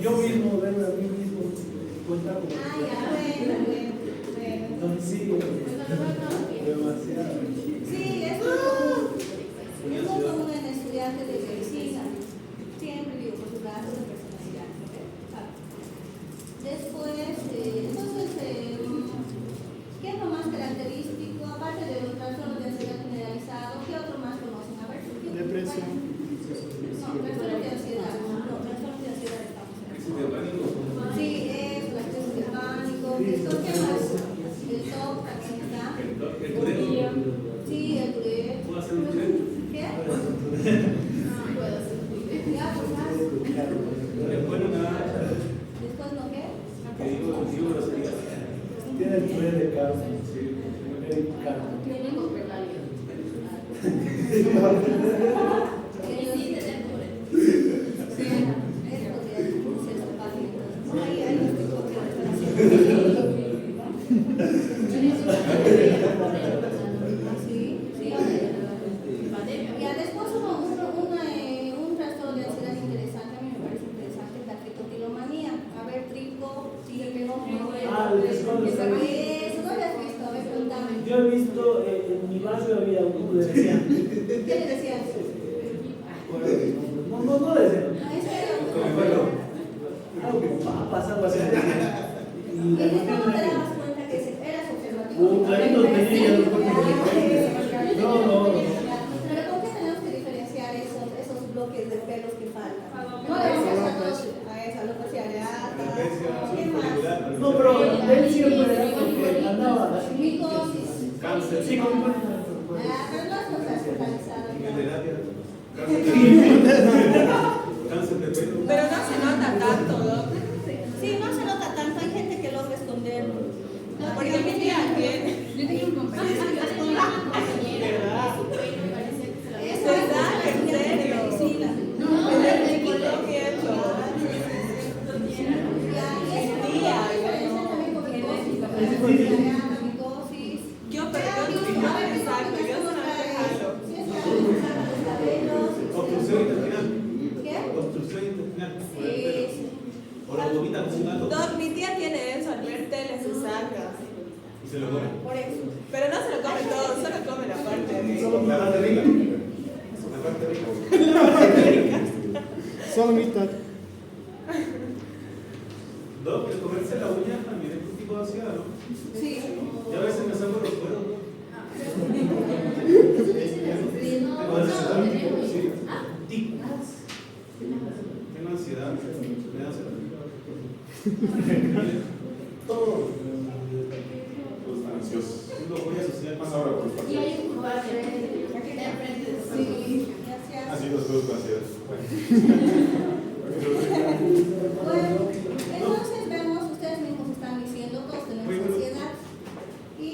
yo mismo verme a mí mismo cuenta como. Ah, ya, bueno. Entonces sí, demasiado. Sí, es muy común. Es muy común en estudiantes de medicina. Siempre digo, por sus rasgos de personalidad. ¿Ok? Después, entonces, ¿qué es lo más característico? Aparte de los trastornos de ansiedad generalizado, ¿qué otro más conocen? A ver, Depresión. No, trastornos de ansiedad. No, trastornos de ansiedad estamos en eso. Sí, es la crisis de pánico. ¿Qué más? El TOC también está. Sí, el Tourette. ¿Puedo hacer un Tourette? ¿Qué? No, puedo hacer un Tourette. Ya, pues más. Después no nada. Después, ¿no qué? Que digo groserías. Tiene el tren de Carmen. Sí, el Carmen. Ya después un trastorno de ansiedad interesante, a mí me parece interesante, es la tricotilomanía. A ver, trico, sigue que no. Ah, el descontrol. Eso no lo has visto, a ver, preguntame. Yo he visto en mi barrio había uno que le decían. ¿Qué le decías? No le decían. No, ese era un Algo como papas, algo así. ¿Y cómo te dabas cuenta que eras observativo? Clarito tenía los cuerpos. No. Pero ¿con qué tenemos que diferenciar esos bloques de pelos que faltan? No le decías a todos a esa alopecia areata. ¿Qué más? No, pero él siempre era porque andaba así. Micosis. Cáncer. Sí, como Pero no es hospitalizado. Quimioterapia. Cáncer de pelo. Pero no se nota tanto, ¿no? Sí, no se nota tanto. Hay gente que logra esconderlo. Porque mi tía tiene. Yo tenía un compañero. ¿Verdad? Es ¿Verdad? ¿En serio? medicina. No, Es de el chiquito quieto. Micosis. Yo, pero yo no estoy exacto, yo solo me jalo. Obstrucción intestinal. ¿Qué? Obstrucción intestinal. Sí. O la bobita con un gato. No, mi tía tiene eso, al ver tele se saca. Y se lo come. Por eso. Pero no se lo come todo, solo come la parte de. La parte rica. La parte rica. Solo mitad. Dos, el comerse la uña también es un tipo de ansiedad, ¿no? Sí. Y a veces me saco los cueros. Tengo ansiedad. Sí. Tic. Tengo ansiedad. Me da ansiedad. Todo. Los ansiosos. Lo voy a asociar Más ahora por Y parte. hay un culpable. Aquí te aprendes. Sí. Gracias. Así los dos ansiedad. Bueno, entonces vemos, ustedes mismos están diciendo, todos tenemos ansiedad. Y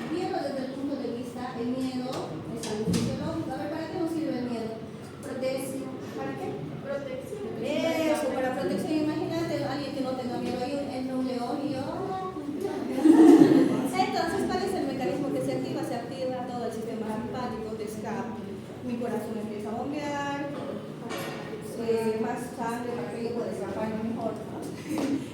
viendo desde el punto de vista, el miedo es algo fisiológico. A ver, ¿para qué nos sirve el miedo? Protección. ¿Para qué? Protección. Eso, para protección. Imagínate a alguien que no tenga miedo, ahí entra un león y yo. Entonces, ¿cuál es el mecanismo que se activa? Se activa todo el sistema simpático de escape. Mi corazón empieza a bombear. Más sangre para que yo pueda escapar mejor, ¿no?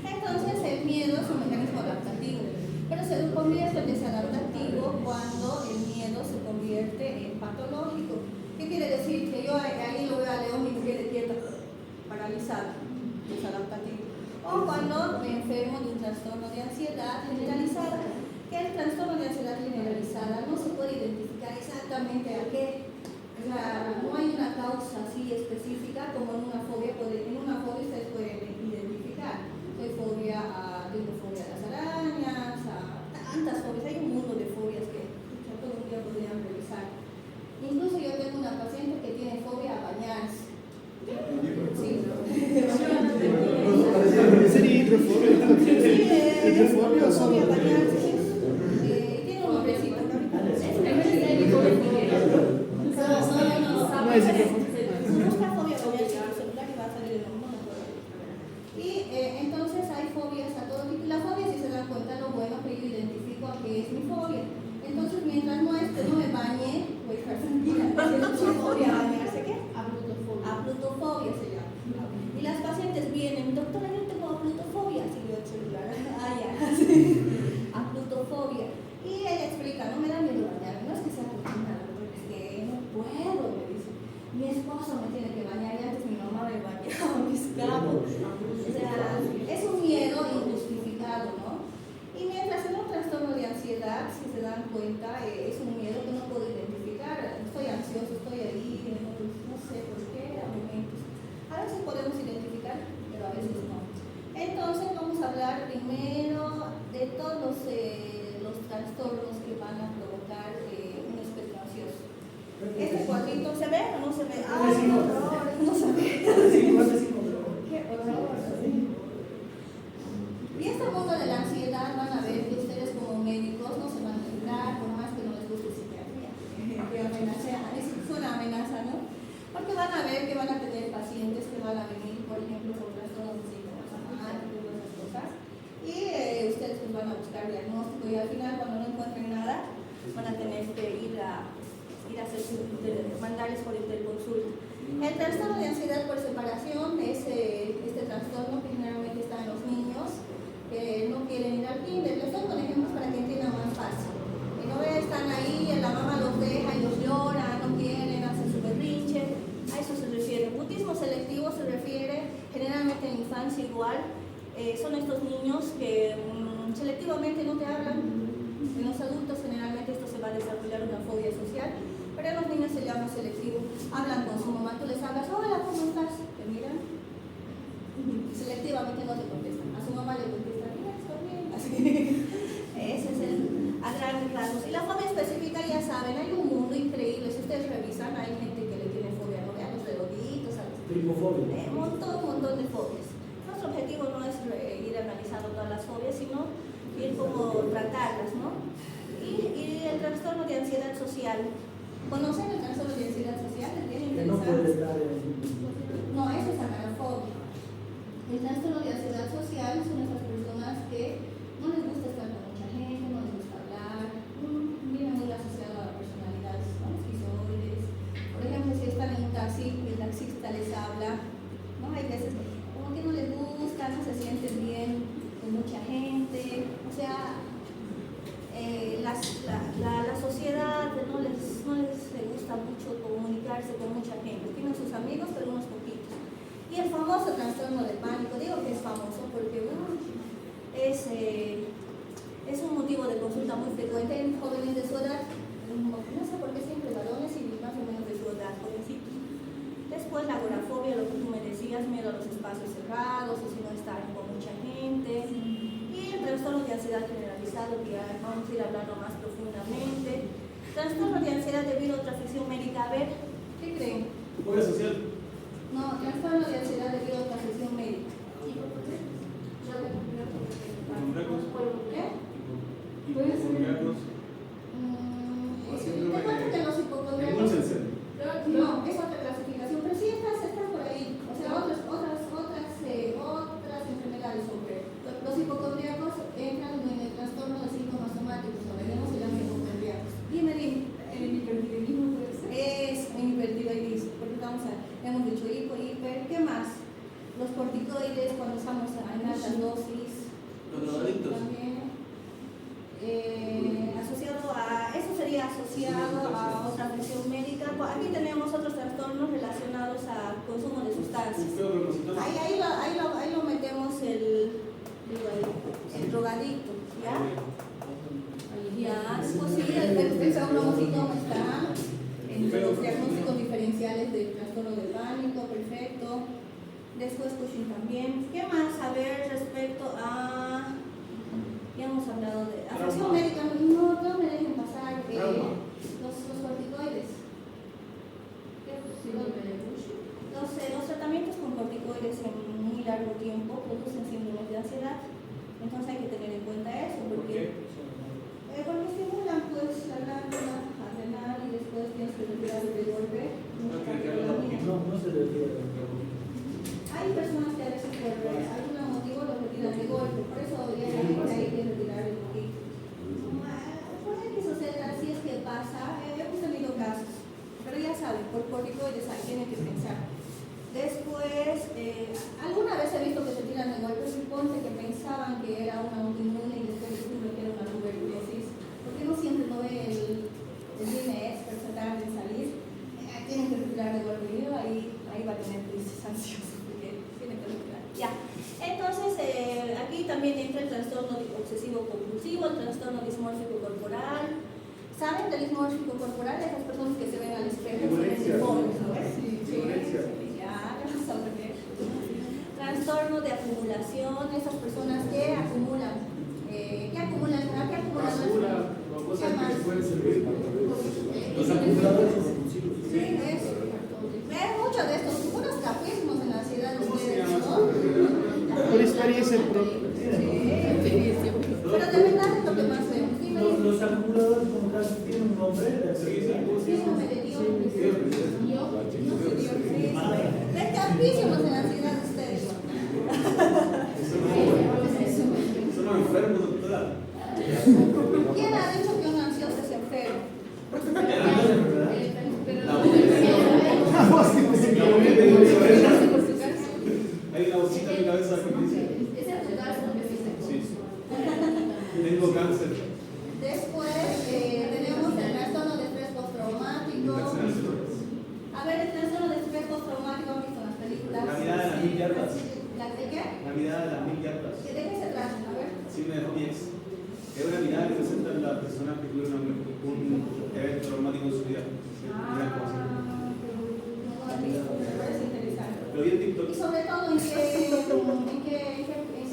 Entonces el miedo es un mecanismo adaptativo, pero se convierte en desadaptativo cuando el miedo se convierte en patológico. ¿Qué quiere decir? Que yo ahí lo veo a León y me quede quieta, paralizado, desadaptativo. O cuando me enfermo de un trastorno de ansiedad generalizada, que el trastorno de ansiedad generalizada no se puede identificar exactamente a qué. No hay una causa así específica como en una fobia. En una fobia ustedes pueden identificar. Tengo fobia a las arañas, a tantas fobias. Hay un mundo de fobias que todo un día podrían revisar. Incluso yo tengo una paciente que tiene fobia a bañarse. Sí. ¿Sería hidrofobia? ¿Hidrofobia o solo? Fobia a bañarse. Tiene un nombrecito. No es hidrofobia. esposo me tiene que bañar y antes mi mamá me bañaba, me escapo. O sea, es un miedo injustificado, ¿no? Y mientras en un trastorno de ansiedad, si se dan cuenta, es un miedo que no puedo identificar. Estoy ansioso, estoy ahí, no sé por qué, a momentos. A veces podemos identificar, pero a veces no. Entonces vamos a hablar primero de todos los trastornos que van a provocar un espectro ansioso. Este cuadrito, ¿se ve o no se ve? ¡Ay, qué horror! No se ve. ¡Qué horror! Y este mundo de la ansiedad van a ver que ustedes como médicos no se van a librar, por más que no les guste psiquiatría. Que amenaza, es una amenaza, ¿no? Porque van a ver que van a tener pacientes que van a venir, por ejemplo, con trastornos psicosomáticos, esas cosas. Y ustedes pues van a buscar diagnóstico y al final cuando no encuentren nada, van a tener que ir a hacer mandarles por interconsulta. El trastorno de ansiedad por separación es este trastorno que generalmente está en los niños que no quieren ir al kinder. Les doy con ejemplos para que entiendan más fácil. No ve, están ahí, la mamá los deja y los llora, no quieren, hacen su berrinche. A eso se refiere. Mutismo selectivo se refiere generalmente en infancia igual. Son estos niños que selectivamente no te hablan. En los adultos generalmente esto se va a desarrollar una fobia social, pero en los niños se llama selectivo. Hablan con su mamá, tú les hablas, hola, ¿cómo estás? Te miran. Selectivamente no te contestan. A su mamá le contestan, mira, estoy bien. Así. Ese es el a grandes rasgos. Y la fobia específica, ya saben, hay un mundo increíble. Si ustedes revisan, hay gente que le tiene fobia, ¿no? A los dedos, a los... Tripofobia. Un montón de fobias. Nuestro objetivo no es ir analizando todas las fobias, sino ir como tratarlas, ¿no? Y el trastorno de ansiedad social. ¿Conocen el trastorno de ansiedad social? ¿Es bien Que no interesante? puede estar en... No, eso es agarafobia. El trastorno de ansiedad social son esas personas que no les gusta estar con mucha gente, no les gusta hablar, viene muy asociado a personalidades, ¿no? Esquizoides. Por ejemplo, si están en un taxi y el taxista les habla, ¿no? Hay veces como que no les gusta, no se sienten bien con mucha gente, o sea, la sociedad no les gusta mucho comunicarse con mucha gente, tienen sus amigos pero unos poquitos. Y el famoso trastorno del pánico, digo que es famoso porque es un motivo de consulta muy frecuente en jóvenes de su edad, no sé por qué siempre varones y más o menos de su edad, jovencitos. Después la agorafobia, lo que tú me decías, miedo a los espacios cerrados, o si no estar con mucha gente. Y el trastorno de ansiedad generalizado, que ya vamos a ir hablando más profundamente. Trastorno de ansiedad debido a otra afección médica. A ver, ¿qué creen? Fobia social. No, trastorno de ansiedad debido a otra afección médica. ¿Qué? Hipocondriacos. Te cuento que los hipocondriacos... Embúlsense. No, es otra clasificación, pero sí están por ahí. O sea, otras enfermedades sobre. Los hipocondriacos entran en el trastorno de síntomas somáticos, o se llaman hipocondriacos. Dime. El hipertiroidismo puede ser. Es un hipertiroidismo, porque hemos dicho hiper, ¿qué más? Los corticoides cuando estamos en altas dosis. Los drogadictos. También. Eso sería asociado a otra afección médica. Aquí tenemos otros trastornos relacionados al consumo de sustancias. Ahí lo metemos el drogadicto, ¿ya? Ya, después sí, el sabromocitoma está entre los diagnósticos diferenciales del trastorno del pánico, perfecto. Después Cushing también. ¿Qué más saber respecto a... Ya hemos hablado de afección médica, no me dejen pasar los corticoides. Los tratamientos con corticoides en muy largo tiempo producen síndromes de ansiedad, entonces hay que tener en cuenta eso, porque estimulan pues la glándula adrenal y después tienes que retirar de golpe. No se refiere. Hay personas que a veces por algún motivo lo retiran de golpe, por eso hay que retirar el poquito. Puede que suceda, si es que pasa, hemos tenido casos, pero ya saben, por corticoides ahí tienen que pensar. Después, alguna vez he visto que se tiran de golpe, suponte que pensaban que era una autoinmune y después descubren que era una tuberculosis, porque no siempre no ve el DNS, pero se tarda en salir, tienen que retirar de golpe. Yo ahí obsesivo compulsivo, el trastorno dismórfico corporal. ¿Saben del dismórfico corporal? Esas personas que se ven al espejo y se ven deformes, ¿no? Sí, ya vamos a ver. Trastorno de acumulación, esas personas que acumulan. ¿Qué acumulan? ¿Qué acumulan? Basura, o cosas que les pueden servir. Los Sí, acumuladores compulsivos. es mucho de estos, unos capismos en la ciudad de ¿Cómo se ustedes, llama? ¿no? Por experiencia propia. Pero de verdad es lo que más vemos. Dime, Los acumuladores como caso tienen un nombre de actividad. dígame de Dios. ¿Qué capísimos en la ciudad de ustedes? Somos enfermos, doctora. ¿Quién ha dicho que un ansioso es enfermo? Hay una bolsita en mi cabeza que me dice. Sí. Tengo cáncer. Después tenemos el trastorno de estrés postraumático. A ver, el trastorno de estrés postraumático, ¿han visto en las películas? La mirada de las 1000 yardas. ¿La de qué? La mirada de las 1000 yardas. ¿De qué se trata? A ver. Sí, me dejó mi ex. Es una mirada que presenta a las personas que tuvieron un evento traumático en su vida. Miran como así. No lo he visto, me parece interesante. Lo vi en TikTok. Y sobre todo, ¿en qué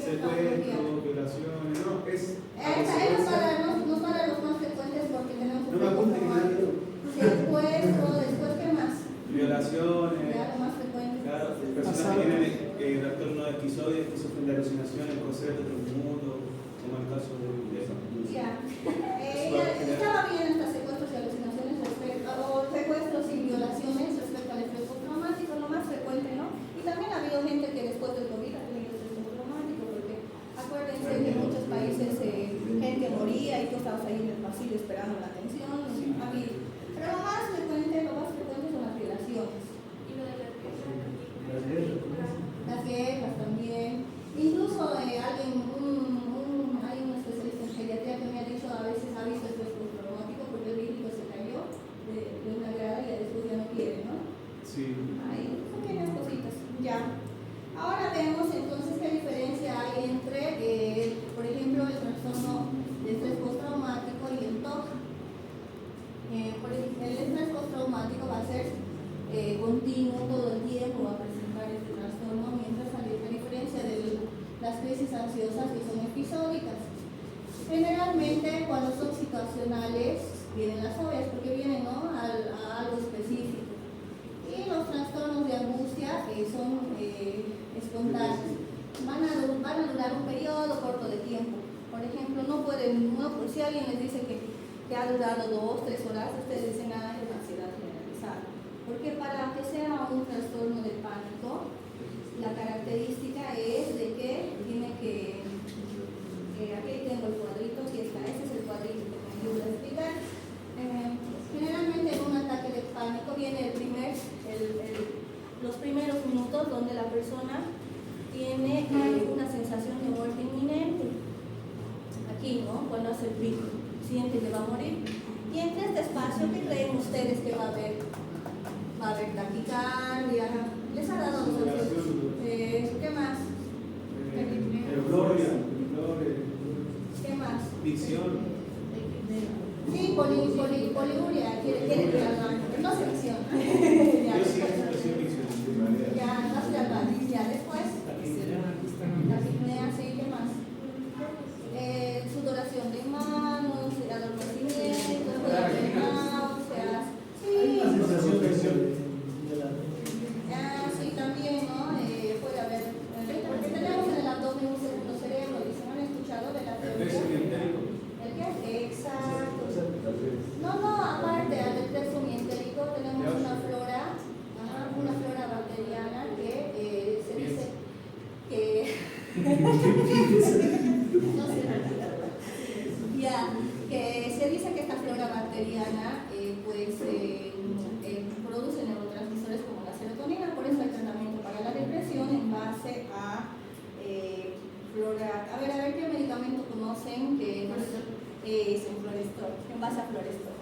Secuestro, violaciones, no, es. nos para los más frecuentes porque tenemos No me apunte que nadie. secuestro, después, ¿qué más? Violaciones. Ya, lo más frecuente. Claro, personas que tienen trastorno de esquizofrenia, de alucinaciones, conceptos de mundo, como el caso de eso. Ya. Estaba bien estas secuestros y alucinaciones o secuestros y violaciones respecto al estrés postraumático, lo más frecuente, ¿no? Y también ha habido gente que después del COVID ha tenido estrés postraumático, porque acuérdense que en muchos países gente moría y tú estabas ahí en el pasillo esperando la atención. Ha habido. Pero lo más frecuente son las violaciones. Las guerras también. Incluso hay un especialista en pediatría que me ha dicho a veces ha visto estrés postraumático porque el viejito se cayó de una grada y después ya no quiere, ¿no? Sí. Hay pequeñas cositas. Ya. Ahora vemos entonces qué diferencia hay entre, por ejemplo, el trastorno de estrés postraumático y el TOC. El estrés postraumático va a ser continuo todo el tiempo, va a presentar este trastorno, mientras a diferencia de las crisis ansiosas que son episódicas. Generalmente cuando son situacionales vienen las fobias porque vienen, ¿no?, a algo específico. Y los trastornos de angustia son espontáneos. Van a durar un periodo corto de tiempo. Por ejemplo, si alguien les dice que ha durado 2 o 3 horas, ustedes dicen, es una ansiedad generalizada. Porque para que sea un trastorno de pánico, la característica es de que tiene que aquí tengo el cuadrito, aquí está, este es el cuadrito que me ayuda a explicar. Generalmente en un ataque de pánico viene los primeros minutos donde la persona tiene una sensación de muerte inminente. Aquí, ¿no? Cuando hace el pico, siente que va a morir. Y entre este espacio, ¿qué creen ustedes que va a haber? Va a haber taquicardia. ¿Les ha dado los ¿qué más? Gloria. ¿Qué más? Ficción. Sí, poliuria, quiere que hagan, no sé ficción. Yo sí ficción. Ya, no se habla. Ya, después. La apnea, sí, ¿qué más? Sudoración de manos, adormecimiento, náuseas. Sí. Una sensación de Sí, también, ¿no? Puede haber. Porque tenemos en el abdomen un segundo cerebro, dicen, ¿han escuchado de la teoría? ¿El qué? Exacto. No, aparte al estrés mientérico tenemos una flora bacteriana que se dice que que se dice que esta flora bacteriana produce neurotransmisores como la serotonina, por eso hay tratamiento para la depresión en base a flora. A ver qué medicamento conocen que es un Florestor, en base a Florestor.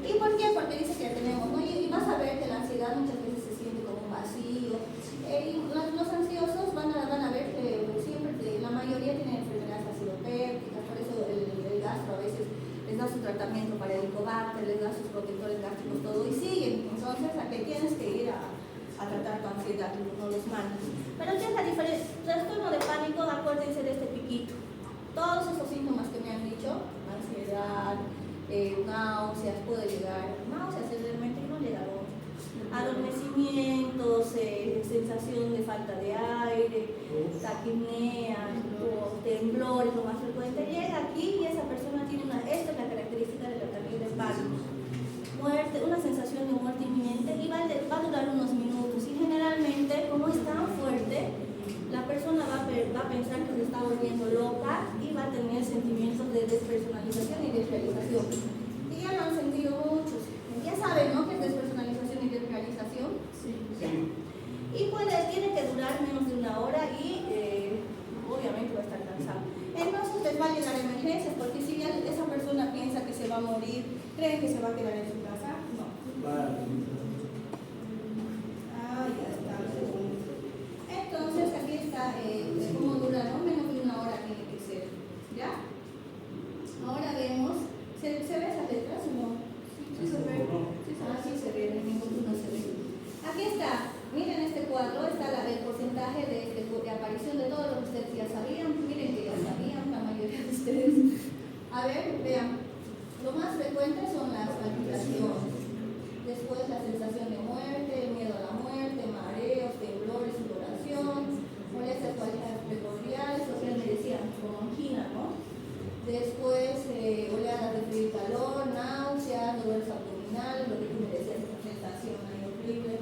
¿Y por qué? Porque dice que tenemos, ¿no? Y vas a ver que la ansiedad muchas veces se siente como un vacío. Y los ansiosos van a ver siempre, la mayoría pánico, no les manda. Pero ¿qué es la diferencia? Trastorno de pánico, acuérdense de este piquito. Todos esos síntomas que me han dicho, ansiedad, náuseas, puede llegar, náuseas realmente no llegaron, adormecimientos, sensación de falta de aire, taquipnea, temblores, lo más frecuente, llega aquí y esa persona tiene esta es la característica del ataque de pánico. Muerte, una sensación de muerte inminente y va a durar unos minutos y generalmente, como es tan fuerte, la persona va a pensar que se está volviendo loca y va a tener sentimientos de despersonalización y desrealización. Y ya lo han sentido muchos. Ya saben, ¿no?, que es despersonalización y desrealización. Sí. Y tiene que durar menos de una hora y obviamente va a estar cansado. Entonces les va a llegar emergencias, porque si ya esa persona piensa que se va a morir, creen que se va a quedar en su casa, no. Ya está. Entonces aquí está cómo dura, ¿no? Menos de una hora tiene que ser. ¿Ya? Ahora vemos, ¿se ve esas letras o no? Sí se ve. Sí se ve, en ningún no se ve. Aquí está, miren este cuadro, está el porcentaje de aparición de todo lo que ustedes ya sabían. Miren que ya sabían, la mayoría de ustedes. A ver, vean, lo más frecuente son las palpitaciones. Después la sensación de muerte, miedo a la muerte, mareos, temblores, sudoración, molestias precordiales, o sea, me decían, como angina, ¿no? Después, oleadas de frío y calor, náuseas, dolores abdominales, lo que tú me decías, esta sensación ahí horrible,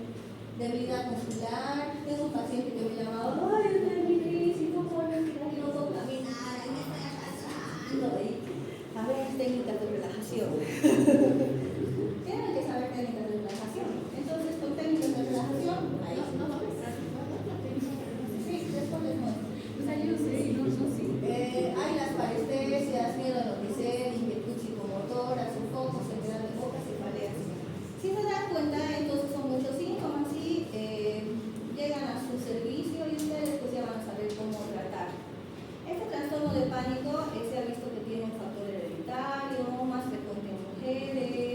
debilidad muscular. Tengo un paciente que me llamaba, ay, estoy en mi crisis, no puedo respirar y no puedo caminar, y me estoy arrastrando. A ver, técnicas de relajación. Tienen que saber técnicas de relajación. Entonces, con técnicas de relajación, ahí no lo ves. Sí, después les muestro. Hay las parestesias, miedo a enloquecer, inquietud psicomotora, sofocos, enfermedad de boca, cefaleas. Si se dan cuenta, entonces son muchos síntomas y llegan a su servicio y ustedes pues ya van a saber cómo tratar. Este trastorno de pánico se ha visto que tiene un factor hereditario, más frecuente en mujeres,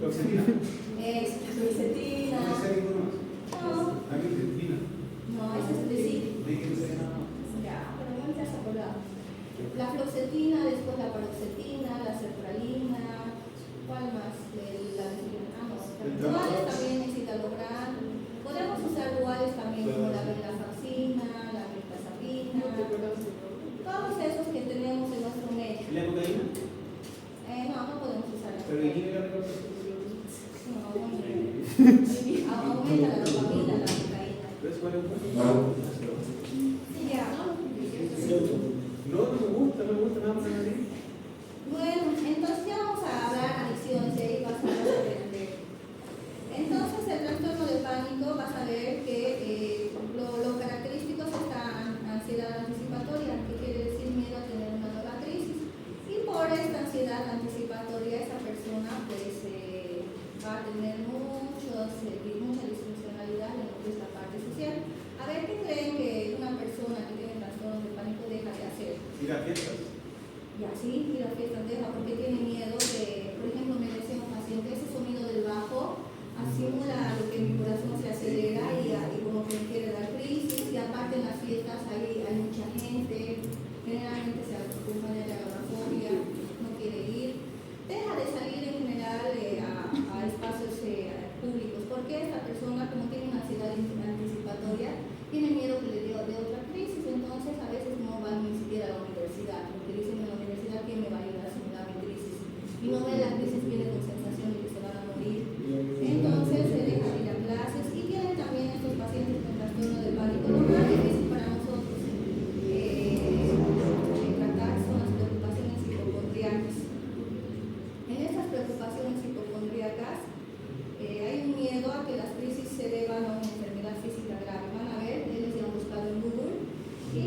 Fluoxetina. Es fluoxetina. No sé ninguno más. No, Argentina. no, ese es el sí. De que no sé nada más. Ya, pero no me has acordado. La fluoxetina, después la paroxetina, la sertralina, ¿cuál más? Duales también es citalopram. Podemos usar duales también como la venlafaxina, la mirtazapina, todos esos que tenemos en nuestro medio. ¿Y la cocaína? No podemos usar la Pero ¿y quién era la No, aumenta la dopamina, la cocaína. ¿Ves cuál es? Ya. No me gusta nada más. Bueno, entonces ya vamos a hablar adicciones y ahí vas a aprender. Entonces el trastorno de pánico vas a ver que lo característico es esta ansiedad anticipatoria, que quiere decir miedo a tener una nueva crisis. Y por esta ansiedad anticipatoria esa persona pues va a tener mucha disfuncionalidad en lo que es la parte social. A ver, ¿qué creen que una persona que tiene trastorno de pánico deja de hacer? Ir a fiestas. Y así, ir a fiestas deja porque tiene miedo de, por ejemplo, me decía un paciente, ese sonido del bajo asimula lo que mi corazón se acelera y como que me quiere dar crisis. Y aparte en las fiestas hay mucha gente, generalmente se acompaña de agorafobia, no quiere ir. Deja de salir en general a espacios públicos porque esta persona, como tiene una ansiedad anticipatoria, tiene miedo que le dé otra crisis, entonces a veces no va ni siquiera a la universidad, porque dicen en la universidad que me va a ayudar si me da mi crisis. Y no ve la crisis, viene con sensación de que se van a morir. Entonces se deja de ir a clases y tienen también estos pacientes con trastorno de pánico. Lo más difícil para nosotros tratar son las preocupaciones hipocondríacas. En estas preocupaciones hipocondríacas hay un miedo a que las crisis se deban a una enfermedad física grave. Van a ver, ellos ya han buscado en Google y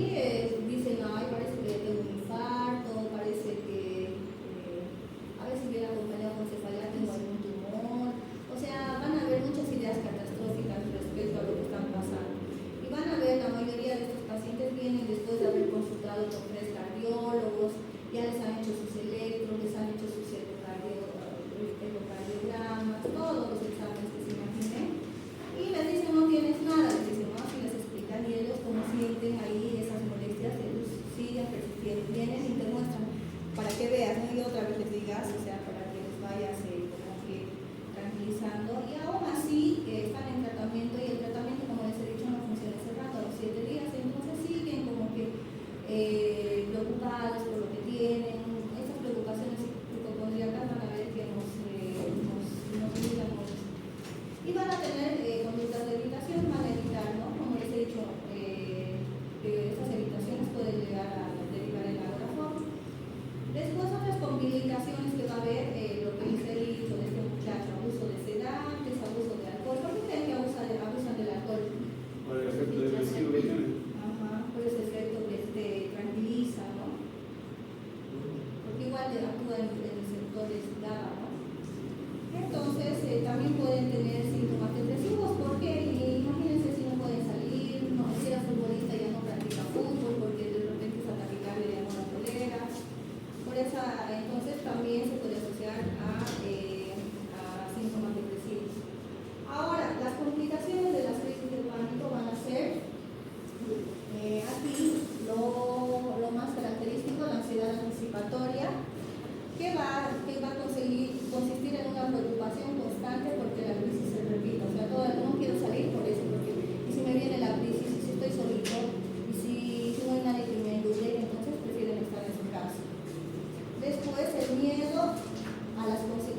dicen, ay, parece que tengo un infarto, parece que a veces viene acompañado con cefalea, tengo algún tumor. O sea, van a haber muchas ideas catastróficas respecto a lo que están pasando. Y van a ver, la mayoría de estos pacientes vienen después de haber consultado con 3 cardiólogos, ya les han hecho sus electros, les han hecho sus ecocardiogramas, todos los exámenes que se imaginen. Y les dicen, no tienes nada, les dicen, no, si les explican y ellos como sienten ahí esas molestias, ellos siguen persistiendo, vienen y te muestran para que veas, ¿no? Y otra vez les digas, o sea, para que les vayas como que tranquilizando. Y aún así están en tratamiento y el tratamiento, como les he dicho, no funciona ese rato, a los 7 días, entonces siguen como que preocupados por lo que tienen. Esas preocupaciones hipocondríacas van a ver que nos ayudan mucho. Y van a tener conductas de evitación, van a evitar, ¿no? Como les he dicho, estas evitaciones pueden llegar a derivar en agorafobia. Después otras complicaciones que va a haber, lo que les he dicho de este muchacho, abuso de sedantes, abuso de alcohol. ¿Por qué creen que abusan del alcohol? Por el efecto depresivo que tiene. Ajá, por ese efecto que te tranquiliza, ¿no? Porque igual actúa en el sector de GABA, ¿no? Entonces también pueden tener síntomas depresivos porque imagínense si no pueden salir, no, si era futbolista ya no practica fútbol porque de repente es atacar de amor a colegas. Por esa, entonces también se puede asociar a síntomas depresivos. Ahora, las complicaciones de las crisis de pánico van a ser aquí lo más característico, la ansiedad anticipatoria, que va a consistir en una preocupación constante porque la crisis se repita. O sea, no quiero salir por eso, porque y si me viene la crisis, y si estoy solito, y si no hay nadie que me ayude, entonces prefieren estar en su casa. Después, el miedo a las consecuencias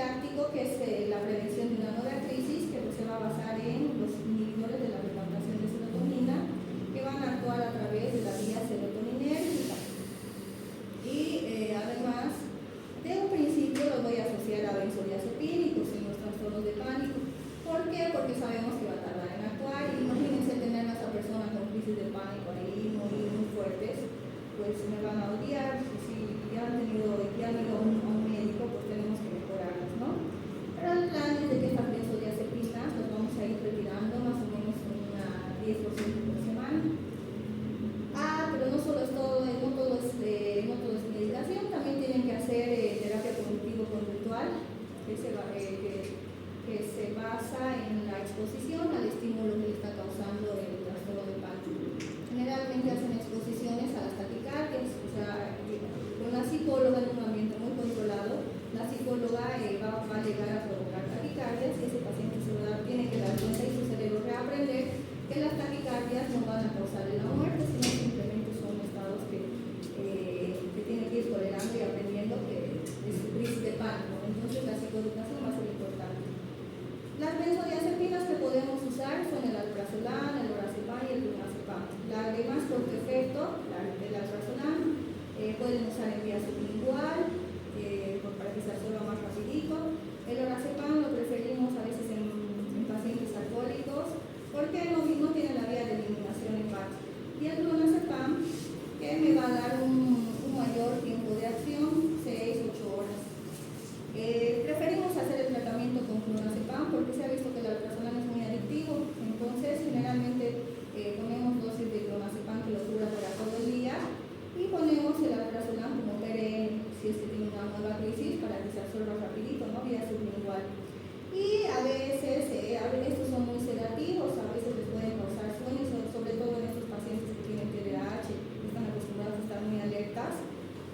profiláctico, que es la prevención de una nueva crisis, que se va a basar en los inhibidores de la recaptación de serotonina, que van a actuar a través de la vía serotoninérgica. Y además, de un principio los voy a asociar a benzodiazepínicos en los trastornos de pánico. ¿Por qué? Porque sabemos que va a tardar en actuar. Imagínense tener a esa persona con crisis de pánico ahí muy fuertes, pues me van a odiar. Si ya han ido a un médico, pues tenemos que mejorarlas, ¿no? Pero el plan es de que estas benzodiazepinas las vamos a ir retirando más o menos un 10% por semana. Pero no solo es todo, no todo es medicación, también tienen que hacer terapia cognitivo-conductual, que se basa en la exposición al estímulo que le está causando el trastorno de pánico. Generalmente hacen exposiciones a las taquicardias, o sea, con la psicóloga en un ambiente muy controlado, la psicóloga va a llegar a provocar taquicardias y ese paciente tiene que dar cuenta y su cerebro reaprender que las taquicardias no van a causarle la muerte, sino simplemente son estados que tiene que ir tolerando y aprendiendo que es su crisis de pánico. Entonces la psicoeducación va a ser importante. Las benzodiazepinas que podemos usar son el alprazolam, el lorazepam y el clonazepam. La de más corto efecto, el alprazolam, pueden usar en vía sublingual para que se absorba más rapidito. El lorazepam lo preferimos a veces en pacientes alcohólicos porque no tiene la vía de eliminación hepática. Y el clonazepam, que me va a dar un mayor tiempo de acción, 6-8 horas. Preferimos hacer el tratamiento con clonazepam porque se ha visto que el alprazolam es muy adictivo. Entonces, generalmente ponemos dosis de clonazepam que lo cubra para todo el día y ponemos el alprazolam como perenne si es que tiene una nueva crisis para que se absorba rapidito, ¿no? Vía sublingual. Y a veces, estos son muy sedativos, a veces les pueden causar sueños, sobre todo en estos pacientes que tienen TDAH, que están acostumbrados a estar muy alertas.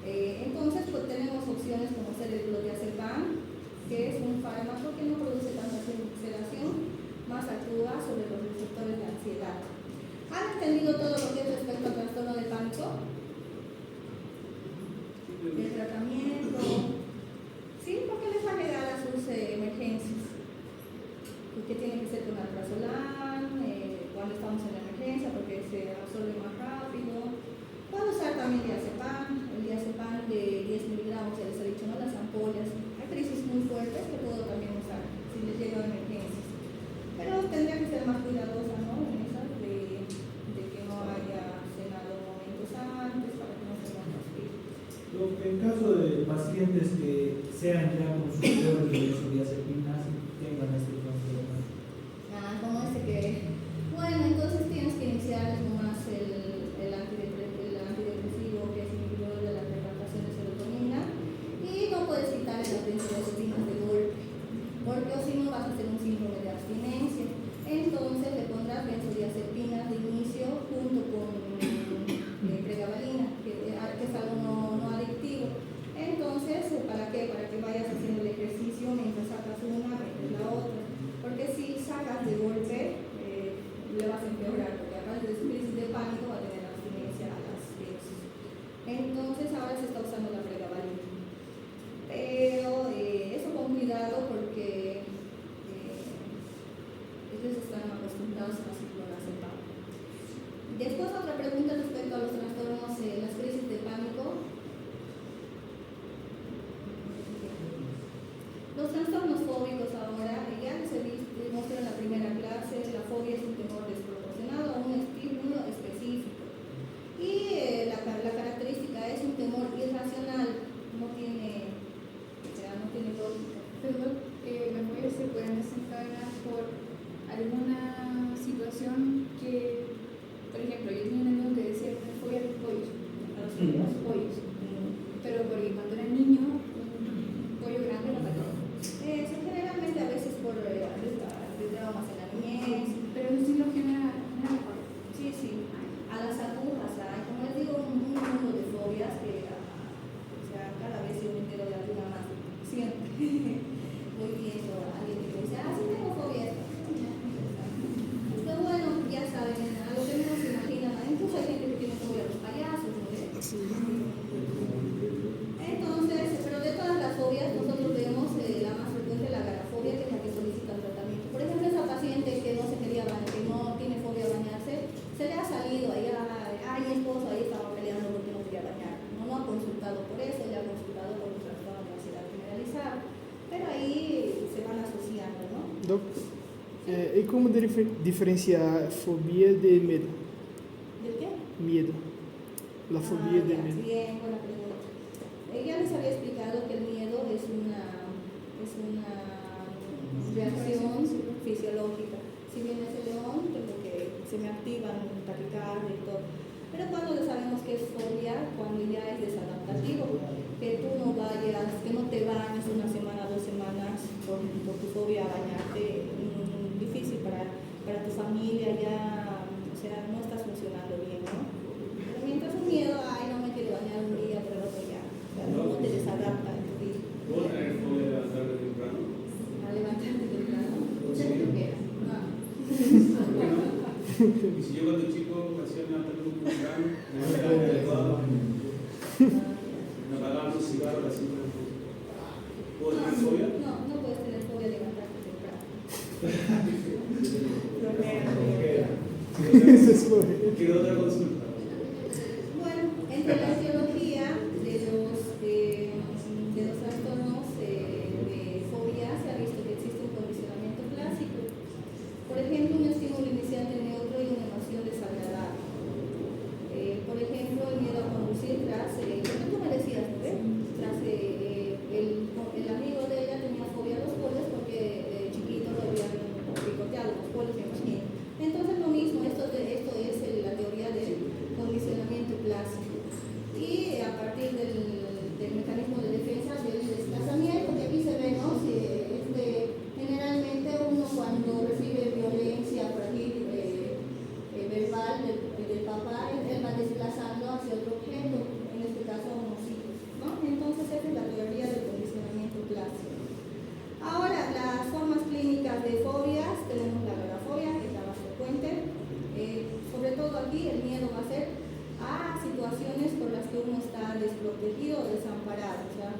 Entonces, pues tenemos opciones como ser el clonazepam, que es un fármaco que no produce tanta sedación, más actúa sobre los receptores de ansiedad. ¿Han entendido todo lo que es respecto al trastorno de pánico? El tratamiento. Sí, porque les va a llegar a sus emergencias. Que tiene que ser con alprazolam, cuando estamos en la emergencia, porque se absorbe más rápido. Puedo usar también diazepam, el diazepam de 10 miligramos, ya les he dicho, ¿no? Las ampollas. Hay crisis muy fuertes que puedo también usar si les llega a emergencias. Pero tendría que ser más cuidadosa, ¿no? En esas de que no haya cenado momentos antes para que no se nos transpire. En caso de pacientes que sean ya consumidores de benzodiazepinas y tengan este trastorno. Como bueno, entonces tienes que iniciar nomás el antidepresivo, que es inhibidor de la recaptación de serotonina, y no puedes quitarle las benzodiazepinas de golpe, porque o si no vas a hacer un síndrome de abstinencia. Entonces le pondrás benzodiazepinas de inicio junto con pregabalina, que es algo no adictivo. Entonces, ¿para qué? Para que vayas haciendo el ejercicio mientras sacas una, metes la otra. Porque si sacas de golpe, le vas a empeorar, porque aparte de su crisis de pánico va a tener abstinencia a las dosis. Entonces, ahora se está usando la pregabalina. Pero eso con cuidado porque ellos están acostumbrados a clonazepam. Después, otra pregunta respecto a los trastornos, las crisis de pánico. Los trastornos fóbicos ahora, ya se mostró en la primera clase, la fobia es un temor desproporcionado a un estímulo específico. Y la característica es un temor irracional, no tiene lógica. Perdón, las fobias se pueden desencadenar por alguna situación que, por ejemplo, yo tenía un amigo que decía que fobia a los pollos. A los pollos. Pero porque cuando era niño, un pollo grande lo atacó. Generalmente a veces por traumas en la niñez. Pero eso sí lo genera. Sí. A las agujas, como les digo, un mundo de fobias que cada vez yo me entero de alguna más. Siempre voy viendo a alguien que me dice, sí tengo fobia. Pero bueno, ya saben, a lo que menos se imaginan, incluso hay gente que tiene fobia a los payasos, ¿no? Doc, ¿y cómo diferenciar fobia de miedo? ¿De qué? Miedo. La fobia de ya, miedo. bien, buena pregunta. Ya les había explicado que el miedo es una reacción fisiológica. Si bien es el león, como que se me activan taquicardia y todo. Pero cuando sabemos que es fobia, cuando ya es desadaptativo, que tú no vayas, que no te bañes una semana, 2 semanas por tu fobia a bañarte, difícil para tu familia, ya, o sea, no estás funcionando bien, ¿no? Pero mientras un miedo, ay, no me quiero bañar un día, pero el otro ya, o sea, no te desadapta en tu vida. ¿Puedo tener fobia de levantarte temprano? A levantarte temprano, ya te lo quieras. No. ¿Por qué no? Y si yo cuando chico hacía levantarme muy temprano, me levantaba adecuado, me apagaban los cigarros a las 5 de la mañana. ¿Puedo tener fobia? No puedes tener fobia de levantarte temprano. Quiero otra consulta. Bueno, entre la etiología de los trastornos de fobia se ha visto que existe un condicionamiento clásico. Por ejemplo, un estímulo iniciante neutro y una emoción desagradable. Por ejemplo, el miedo a conducir tras, tú me decías, ¿no ves? Tras el amigo de ella tenía fobia a los polos porque chiquito lo habían picoteado los polos, me imagino. Entonces lo mismo, esto es la teoría del condicionamiento clásico. Y a partir del mecanismo de defensa del desplazamiento, que aquí se ve, ¿no? Generalmente uno cuando recibe violencia por aquí, verbal del papá, él va desplazando hacia otro objeto, en este caso unos hijos, ¿no? Entonces esa es la teoría del condicionamiento clásico. Ahora, las formas clínicas de fobias, tenemos la agorafobia, que es la más frecuente. Sobre todo aquí el miedo va a ser a situaciones por las que uno está desprotegido o desamparado, o sea,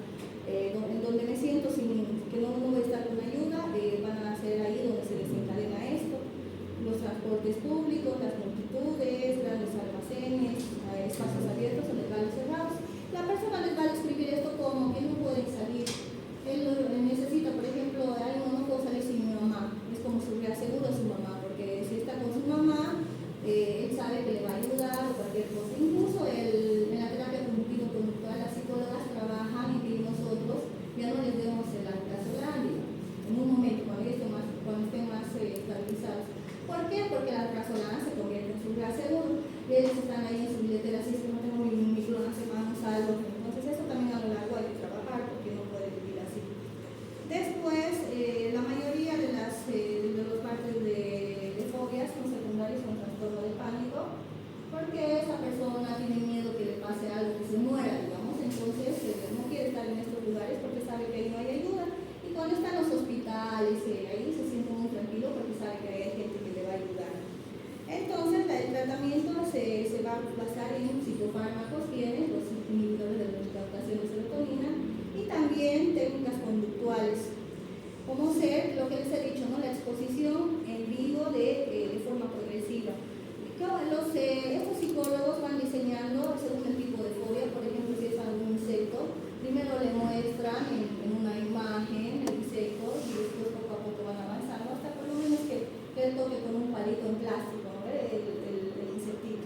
en donde me siento que no voy a estar con ayuda, van a ser ahí donde se desencadena esto. Los transportes públicos, las multitudes, grandes almacenes, espacios abiertos o locales cerrados. La persona les va a describir esto como que no pueden salir. Él necesita, por ejemplo, no puedo salir sin mi mamá. Es como su reaseguro a su mamá, porque si está con su mamá, él sabe que le va a ayudar o cualquier cosa. Incluso en la terapia cognitivo-conductual, las psicólogas trabajan en que nosotros ya no les demos el alprazolam en un momento, cuando estén más estabilizados. ¿Por qué? Porque la alprazolam se convierte en su reaseguro. Y ellos están ahí en su billetera, así es que no tengo mi clonazepam, salvo. Entonces eso también a lo largo hay que trabajar, porque no puede vivir así. Después, la mayoría de los partes de fobias son secundarios con trastorno de pánico, porque esa persona tiene miedo que le pase algo, que se muera, digamos, entonces no quiere estar en estos lugares porque sabe que ahí no hay ayuda. Y cuando está en los hospitales, ahí se siente muy tranquilo porque sabe que hay gente que le va a ayudar. Entonces, el tratamiento se va a basar en psicofármacos, tienen los inhibidores de la recaptación de serotonina y también técnicas conductuales, como ser lo que les he dicho, ¿no? La exposición en vivo de forma progresiva. Estos psicólogos van diseñando según el tipo de fobia, por ejemplo, si es algún insecto, primero le muestran en una imagen el insecto y después poco a poco van avanzando hasta por lo menos que él toque con un palito en plástico, ¿no? el insectito.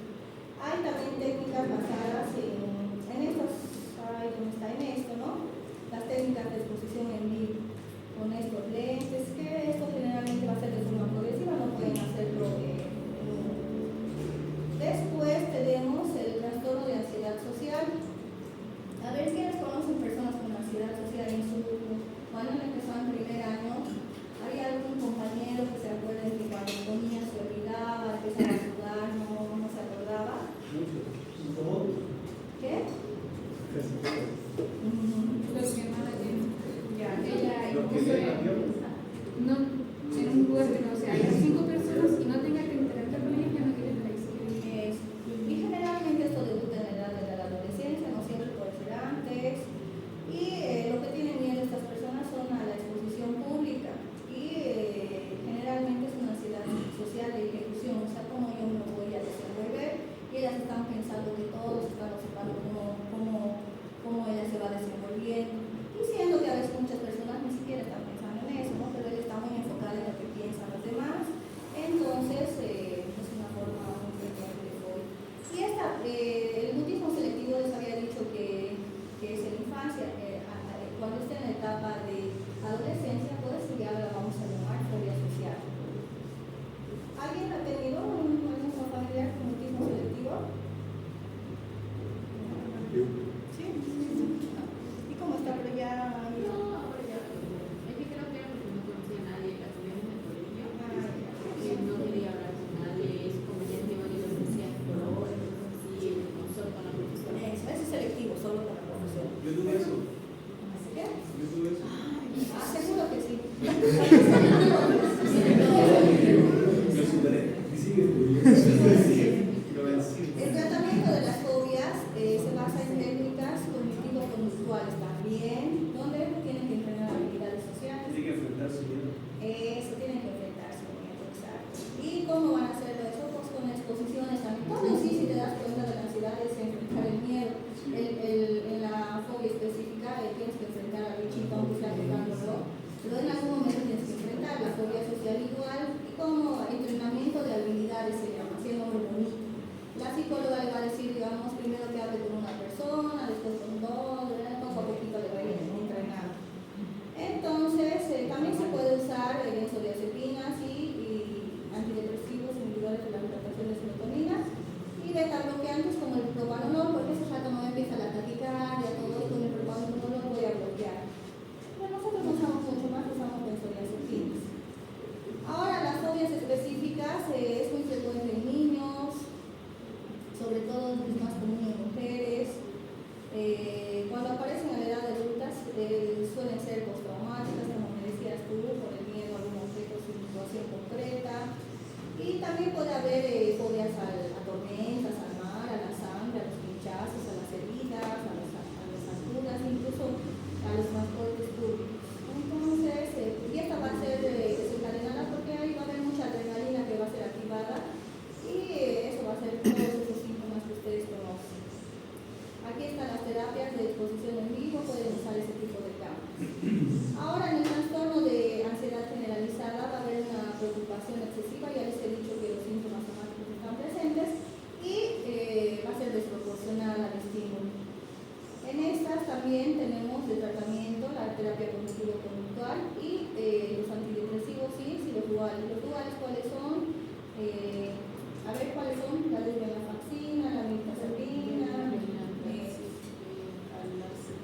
Hay también técnicas basadas en estas, ¿cómo está en esto, no? Las técnicas de exposición en vivo, con estos lentes, que esto generalmente va a ser de forma progresiva, no pueden hacerlo Después tenemos el trastorno de ansiedad social. A ver, ¿quiénes conocen personas con ansiedad social en su grupo? Cuando empezó en primer año, ¿había algún compañero que se acuerde que cuando comía se olvidaba, empezaba a sudar, no se acordaba? ¿Qué? Los que más Ya. ella Los que leen la Biblia. no en un lugar de no sé, hay 5 personas y no tenga que interactuar con ellas, ya no quiere estar ahí. Y generalmente esto debuta en la edad de la adolescencia, no siempre puede ser antes. Y lo que tienen miedo estas personas son a la exposición pública. Y generalmente es una ansiedad social de ejecución, o sea, cómo yo me voy a desenvolver. Y ellas están pensando que todos están observando cómo ella se va desenvolviendo. Y siendo que a veces muchas personas ni siquiera están pensando en eso, ¿no? Pero ella está muy enfocada en el Yo superé. Lo vencí. El tratamiento de las fobias se basa en técnicas cognitivo-conductuales también, donde tienen que entrenar habilidades sociales. Tiene que enfrentar su vida. Eso, tienen que enfrentarse con eso, exacto. ¿Y cómo van a hacerlo eso? Pues con exposiciones también. Todo en sí, si te das cuenta de la ansiedad, es enfrentar el miedo. En la fobia específica tienes que enfrentar al bichito, aunque está tocándolo. Pero en algún momento tienes que enfrentar la fobia social igual, y como entrenamiento de habilidades se llama, así el nombre bonito. La psicóloga le va a decir, digamos, primero que hable con una persona, después con dos, poco a poquito le va a ir entrenando. Entonces, también se puede usar benzodiazepinas y antidepresivos inhibidores de la recaptación de serotonina y beta-bloqueantes como el propanolol, porque ese rato no empieza la taquicardia, todo esto, con el propanolol lo voy a bloquear. Pero nosotros no usamos mucho más, usamos benzodiazepinas. Ahora, las fobias específicas es muy frecuente en niños, sobre todo es más común en mujeres. Cuando aparecen a la edad adulta suelen ser postraumáticas, como me decías tú, por el miedo a algún objeto o situación concreta. Y también puede haber fobias a tormentas, al mar, a la sangre, a los pinchazos, a las heridas, a las alturas, incluso a los transportes públicos. Entonces, y esta va a ser desencadenada porque ahí va a haber mucha adrenalina que va a ser activada y eso va a ser todos esos síntomas que ustedes conocen. Aquí están las terapias de exposición en vivo, pueden usar ese tipo de cambios. Ahora, en el trastorno de ansiedad generalizada va a haber una preocupación excesiva, ya les he dicho que los síntomas somáticos están presentes y va a ser desproporcional al estímulo. En estas también tenemos de tratamiento la terapia cognitivo-conductual y los antidepresivos y los duales. Los duales, ¿cuáles son? A ver, ¿cuáles son? La desvenlafaxina, la mirtazapina,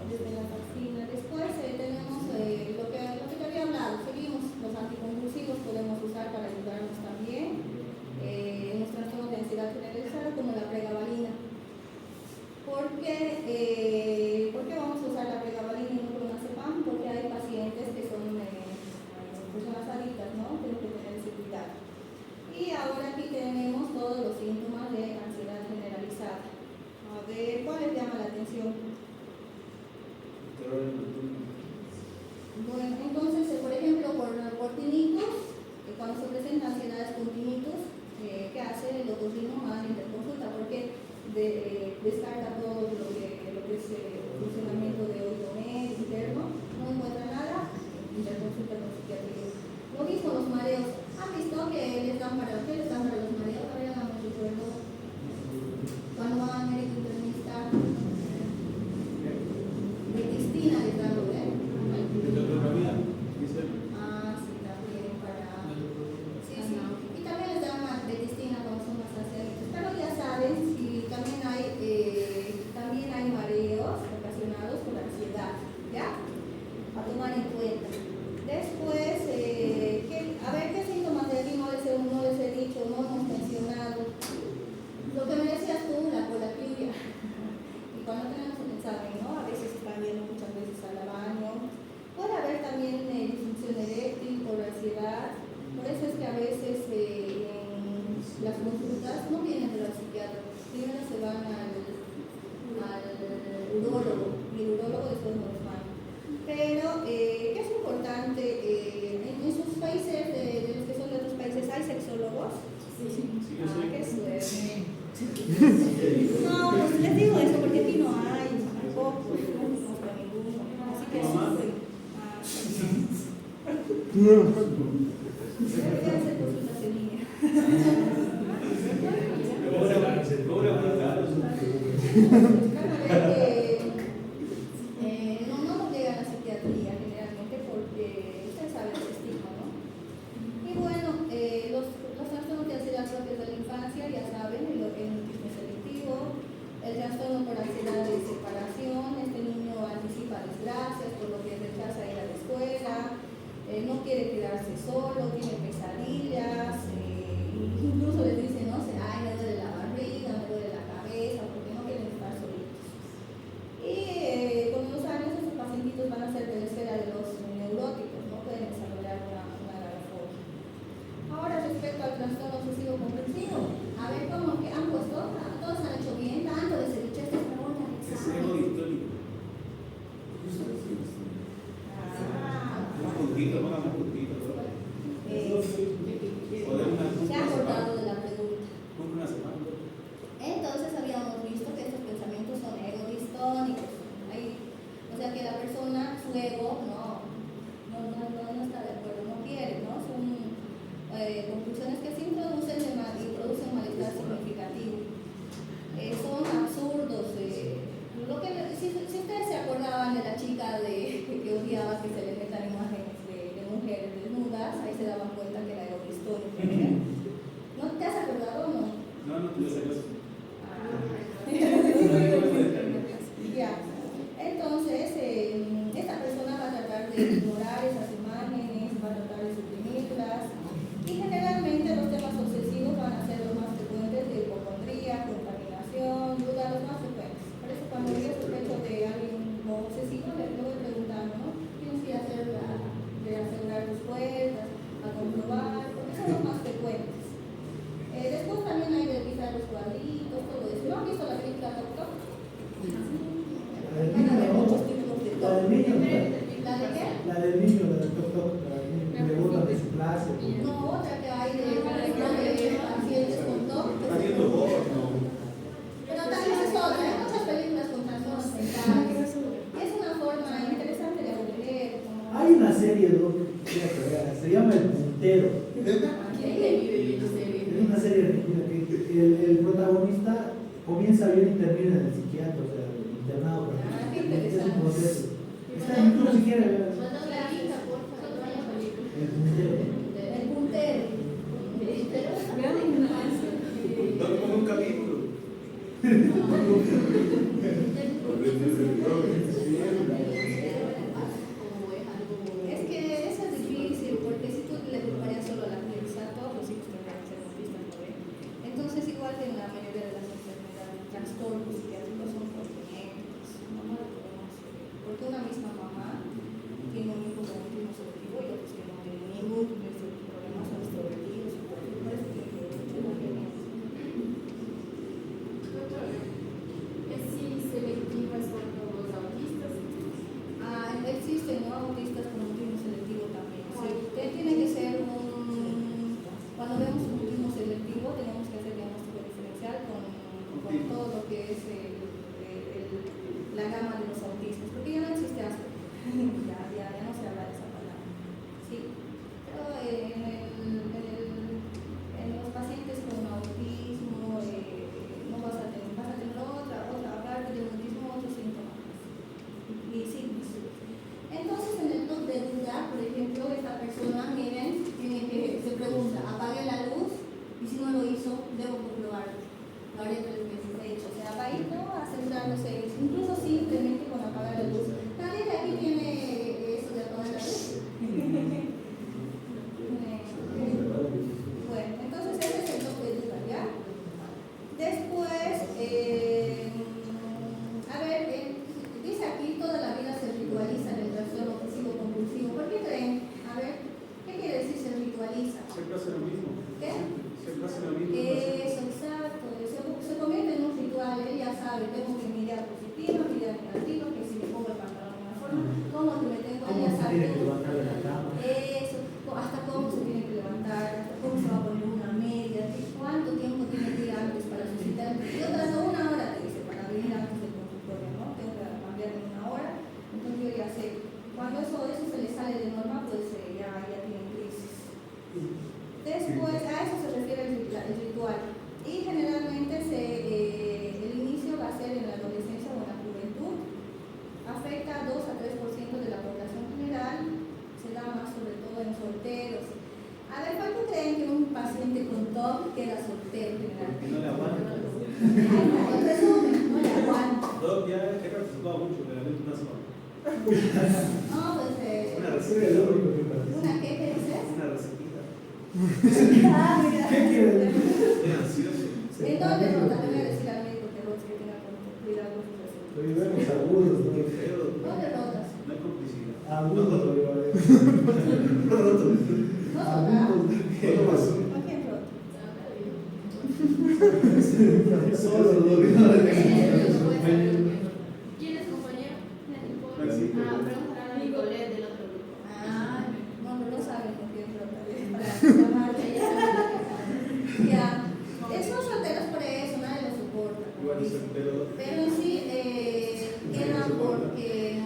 desvenlafaxina. Después tenemos lo que te había hablado. Seguimos los anticonvulsivos, podemos usar para ayudarnos también en los trastornos de ansiedad generalizada, como la pregabalina. ¿Por qué vamos a usar la pregabalina y no clonazepam? Porque hay pacientes que son personas adictas, ¿no? Tienen que tener ese cuidado. Y ahora aquí tenemos todos los síntomas de ansiedad generalizada. A ver, ¿cuál les llama la atención? Bueno, entonces, por ejemplo, por tinnitus, cuando se presenta ansiedades con tinnitus, ¿qué hace el otorrino? Manda interconsulta, porque descarga todo lo que es el funcionamiento de oído medio, interno, no encuentra nada, interconsulta con psiquiatría. Lo mismo los mareos. ¿Han visto que les dan para los mareos? Ahora ya no me recuerdo. Cuando van al médico internista, Cristina les dan, ¿eh? Ah, sí, también para... Sí. Y también les dan Cristina cuando son más acérrimos. Pero ya saben, si también hay mareos ocasionados por la ansiedad, ¿ya? A tomar en cuenta. Después, a ver qué síntomas de aquí no les he dicho, no hemos mencionado. Lo que me decías tú, la colaquiuria. Y cuando tenemos un examen, ¿no? A veces están yendo muchas veces al baño. Puede haber también disfunción eréctil por ansiedad. Por eso es que a veces en las consultas no vienen de la psiquiatra. Primero se van al urólogo y el urólogo después no los manda. Pero, ¿qué es importante? En sus países, de los que son de otros países, ¿hay sexólogos? Sí. Ah, qué suerte. No, pues les digo eso porque aquí no hay pocos, no conozco a ninguno. Así que deberían hacer consultas en línea. No llegan a la psiquiatría generalmente porque ustedes saben el estigma, ¿no? Y bueno, los trastornos de ansiedad propios de la infancia, ya saben, el autismo selectivo, el trastorno por ansiedad de separación, este niño anticipa desgracias, por lo que rechaza ir a la escuela, no quiere quedarse solo, tiene pesadillas, incluso les dicen, no sé, ay, me duele la barriga, me duele la cabeza, porque no quieren estar solitos. Y con los años estos pacientitos van a ser de la esfera de los neuróticos, no pueden desarrollar una poquito, pongan más poquito, ¿no? Se ha acordado de la pregunta. Nunca una semana. Entonces habíamos visto que estos pensamientos son ego-distónicos. O sea que la persona, su ego, no está de acuerdo, no quiere, ¿no? Son conclusiones que sí producen malestar significativo. Son absurdos. Si ustedes se acordaban de la chica que odiaba que se le metan imágenes de mujeres desnudas, ahí se daban cuenta que era ego-distónico. ¿No te has acordado o no? No te sé eso. Ya. Entonces, esta persona va a tratar de ignorar esas imágenes, va a tratar de suprimirlas. Y generalmente los temas obsesivos van a ser los más frecuentes de hipocondría, contaminación, duda, los más frecuentes. Por eso cuando yo sospecho de alguien obsesivo, le voy preguntando, ¿no? Tienes que asegurar tus puertas, a comprobar, porque son los más frecuentes. Después también hay de revisar los cuadritos, todo eso. ¿No han visto la película Tok Tok? Van a ver muchos tipos de La del niño, ¿La de qué? la del niño, la del Tok Tok, la del niño, que le botan de su clase. No, otra que hay de pacientes con TOC. Haciendo porno. Pero también es otra, hay muchas películas con trastornos mentales. Y es una forma interesante de aburrir. Hay una serie, se llama El Puntero. Es una serie ridícula que el protagonista comienza bien y termina en el psiquiatra, o sea, internado. Qué Es interesante. un proceso. Está en YouTube si quiere ver. El Puntero. El puntero. No como un capítulo. Es que eso es difícil, porque si tú le preocuparías solo a la crianza, todos los hijos tendrán que ser autistas, ¿no ven? Entonces, igual que en la mayoría de las enfermedades, trastornos psiquiátricos son por genéticos, no lo podemos hacer. Porque una misma mamá tiene un hijo con autismo selectivo y otros que no tienen ningún problema, son extrovertidos, y por eso tiene que ver mucho la genética. Existen, ¿no?, autistas con autismo selectivo también. Sí. Tiene que ser cuando vemos un autismo selectivo tenemos que hacer diagnóstico diferencial con todo lo que es la gama de los autismos, porque ya no existe Asperger, ya no se habla de esa palabra. Sí. Pero en los pacientes con autismo no vas a tener otra aparte del autismo, otros síntomas. Y sí. Entonces, en el top de duda, por ejemplo, esta persona, miren, se pregunta, apague la luz y si no lo hizo, debo comprobarlo. Lo haré 3 veces, de hecho. O sea, va a ir, ¿no?, asegurándose, incluso simplemente con apagar la luz. ¿Nadie de aquí tiene eso de apagar la luz? Bueno, entonces ese es el top de duda, ¿ya? Después, a ver, dice aquí, toda la vida se ritualiza en el trastorno obsesivo compulsivo. ¿Por qué creen? A ver, ¿qué quiere decir se ritualiza? Siempre hace lo mismo. ¿Qué? Siempre hace lo mismo. Eso, exacto. Se convierte en un ritual. Él ya sabe, tengo que mirar positiva, mirar negativa, que si me pongo el pantalón de una forma, cómo que me tengo, él ya ¿Cómo se sabe. tiene que levantar de la cama? Eso, hasta cómo se tiene que levantar, hasta cómo se va a poner una media, cuánto tiempo tiene que ir antes para su cita. Y otras 1 hora te dice para venir antes del consultorio, ¿no? Tengo que cambiar en 1 hora. Entonces yo ya sé, cuando eso se le sale de norma, pues ya tiene crisis. Después, a eso se refiere el ritual. Y generalmente el inicio va a ser en la adolescencia o en la juventud. Afecta a 2 a 3% de la población general, se da más sobre todo en solteros. A ver, ¿cuánto creen que un paciente con TOC queda soltero generalmente? No le aguanta. En resumen, no le aguanta. Doc ya he participado mucho, pero no una sola. No, pues Una Ese receta. es lo único que pasa. ¿una qué dices? Una recetita. Ah, mira. ¿Qué quiere? Estoy ansioso. ¿En dónde rota? Le voy a decir al médico que Rox que tenga cuidado con sus resultados. Hoy vemos agudos, ¿no? Pero ¿Dónde rotas? no hay complicidad. Agudos, hoy va a ver. ¿No rota? Agudos. ¿A quién rota? Solo lo que no le ¿Quién es compañero? Maxi. Preguntar a Nicolette del otro grupo. Ah, La Marta, ya. Son solteros por eso, nadie los soporta. Igual es soltero. Pero en sí, era porque,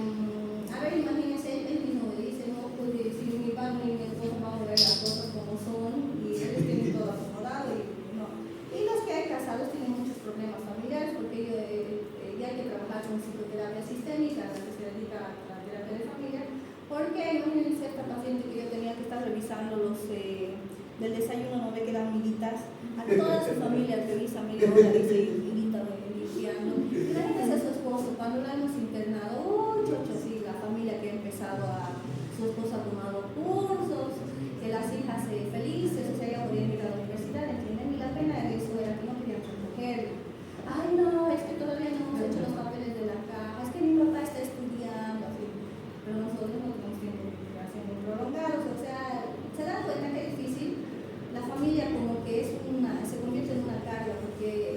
a ver, imagínense, él mismo me dice, no, pues si mi padre y mi esposo vamos a ver las cosas como son y ellos tienen todo acomodado y no. Y los que hay casados tienen muchos problemas familiares porque ya hay que trabajar con psicoterapia sistémica, la que se dedica a la terapia de familia, porque imagínense esta paciente que yo tenía que estar revisando los del desayuno, no ve que dan miguitas, a toda su familia revisa media hora, dice miguita limpiando. Imagínense a su esposo, cuando lo hemos internado, chocho, sí, la familia que ha empezado su esposo ha tomado cursos, que las hijas felices, o sea, ella podía ir a la universidad, ¿entienden? Y la pena de eso era que no querían recogerlo. Ay, no, es que todavía no hemos hecho los papeles de la caja, es que mi papá está estudiando, así. Pero nosotros no tenemos tiempo de hacer muy prolongados, o sea, se dan cuenta que es difícil. La familia como que se convierte en una carga, porque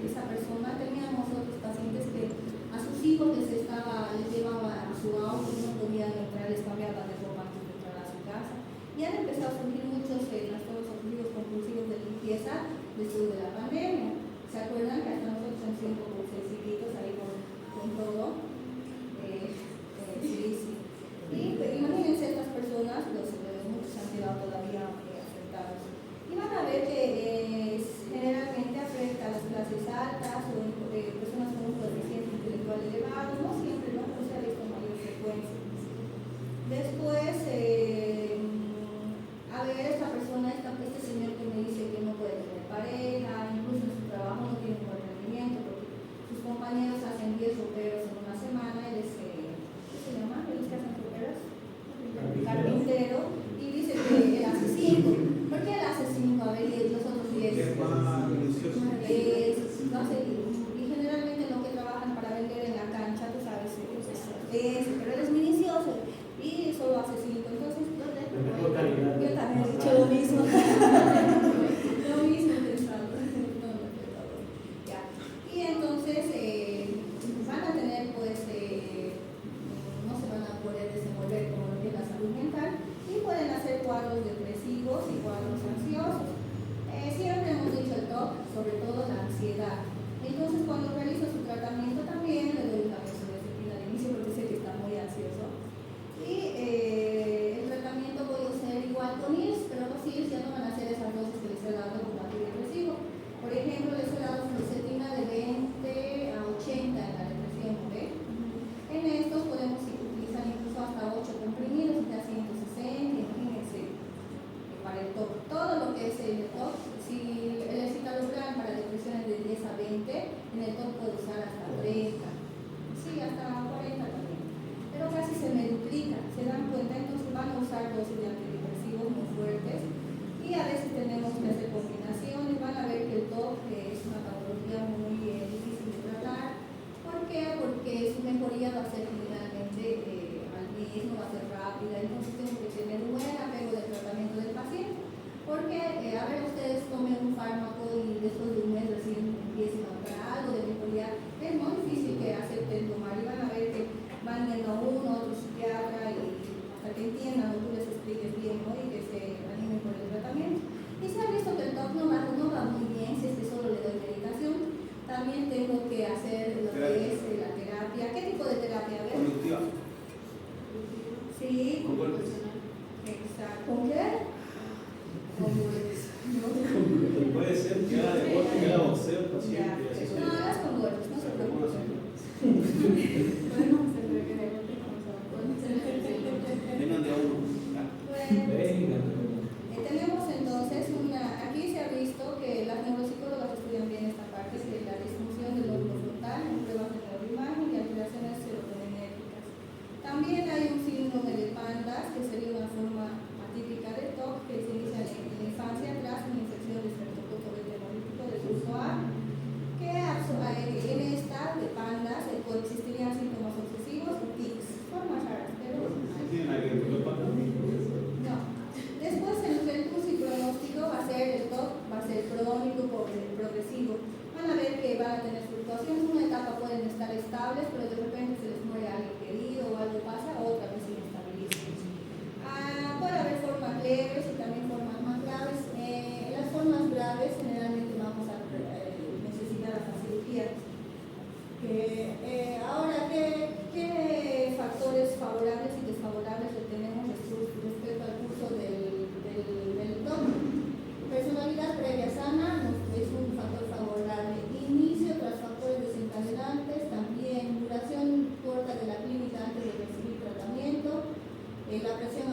esa persona, teníamos otros pacientes que a sus hijos les llevaba a su auto, no podían entrar, les cambiaban de ropa antes de entrar a su casa. Y han empezado a surgir muchos trastornos obsesivos compulsivos de limpieza después de la pandemia. ¿Se acuerdan que hasta nosotros en 5 pulsecitos ahí con todo? Sí. Y pues, imagínense estas personas, muchos han quedado todavía afectados. Y van a ver que generalmente afecta a las clases altas o personas con un coeficiente intelectual elevado, no siempre, ¿no? Pero se ha visto mayor frecuencia. Después, a ver, esta persona, este señor que me dice que no puede tener pareja, incluso en su trabajo no tiene un buen rendimiento porque sus compañeros hacen 10 roperos en una semana, él es, ¿qué se llama? ¿Los que hacen roperos? Carpintero, y dice que él hace 5. ¿Por qué él hace 5? A ver, y los otros 10. Es más minucioso. No sé, y generalmente lo que trabajan para vender en la cancha, tú sabes, pero él es minucioso y solo hace 5. Entonces, mejor calidad. yo también he dicho lo mismo. Lo mismo pensando. Ya. Y entonces van a tener, pues, no se van a poder desenvolver como lo que es la salud mental y pueden hacer cuadros depresivos y cuadros ansiosos. Siempre hemos dicho el TOC, sobre todo la ansiedad. Entonces, cuando realizo su tratamiento también le doy una benzodiazepina al inicio porque sé que está muy ansioso. Y el tratamiento voy a hacer igual con IRS, pero los IRS ya no van a ser esas dosis que les he dado como antidepresivo. Por ejemplo, les he dado fluoxetina de 20 a 80 en la depresión, ¿ve? En estos podemos utilizar incluso hasta 8 comprimidos, hasta 160, imagínense, para el TOC. Todo lo que es el TOC, si el escitalopram para depresiones de 10 a 20, en el TOC puedo usar hasta 30, sí, hasta 40 también. Pero casi se me duplica, se dan cuenta, entonces van a usar dosis de antidepresivos muy fuertes y a veces tenemos que hacer combinaciones. Van a ver que el TOC es una patología muy difícil de tratar. ¿Por qué? Porque su mejoría va a ser generalmente al mismo, va a ser rápida, entonces tengo que tener un buen apego del tratamiento del paciente. Porque, a ver, ustedes tomen un fármaco y después de un mes recién empiecen a notar algo de mejoría, es muy difícil que acepten tomar y van a ver que van yendo a uno, a otro psiquiatra y hasta que entiendan o tú les expliques bien, ¿no? Y que se animen por el tratamiento. Y se ha visto que el TOC no va muy bien si es que solo le doy medicación. También tengo que hacer lo que es la terapia. ¿Qué tipo de terapia? ¿Ves? Conductiva. Sí. Con golpes. Exacto. ¿Con qué? Con golpes. Puede ser que haga deporte, que haga boxeo el paciente. Ya. Así No hagas con golpes, no se preocupen. Podemos hacer lo que hay, podemos hacer Vengan de a uno. Bueno, tenemos entonces aquí se ha visto que las neuropsicólogas estudian bien esta parte de la disfunción del lóbulo frontal en pruebas de neuroimagen y alteraciones serotoninérgicas. También hay un síndrome de Pandas, que sería una forma atípica de TOC que se inicia en la infancia tras una infección de estreptococo hemolítico del grupo A, que en esta de Pandas coexistirían síntomas obsesivos y tics, formas raras, pero No tiene nada que ver con los patas. no.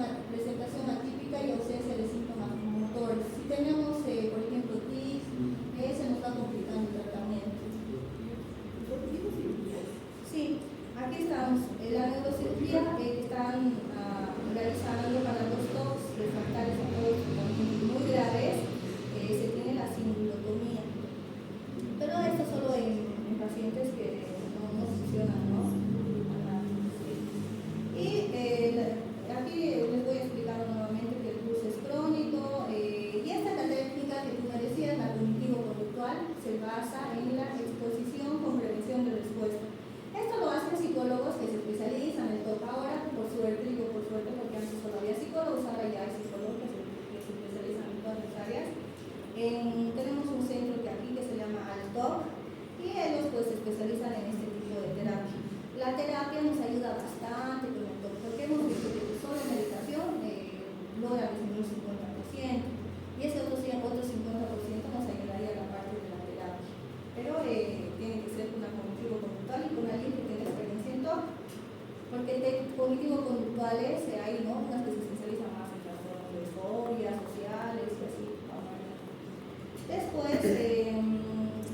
una presentación atípica y ausencia de síntomas motores. Si tenemos, por ejemplo, tics, se nos va complicando el tratamiento. Sí, aquí estamos. La neurocirugía que están realizando para los TOCs refractarios a todos muy graves, se tiene la singulotomía. Pero esto solo en pacientes que no funcionan, ¿no? Y aquí les voy explicando nuevamente que el curso es crónico y esta técnica que tú me decías, la cognitivo-conductual, se basa en la exposición con prevención de respuesta. Esto lo hacen psicólogos que se especializan en TOC ahora, por suerte, digo por suerte porque antes solo había psicólogos, ahora ya hay psicólogos que se especializan en todas las áreas. Tenemos un centro que aquí que se llama ALTOC y ellos pues se especializan en este tipo de terapia. La terapia nos ayuda bastante con el TOC porque hemos visto que solo medicación logra disminuir 50% y ese otro 50% nos ayudaría a la parte de la terapia. Pero tiene que ser una cognitivo-conductual y con alguien que tenga experiencia en TOC, porque cognitivo-conductuales hay, ¿no?, unas que se especializan más en trastornos de fobia, sociales y así. Después,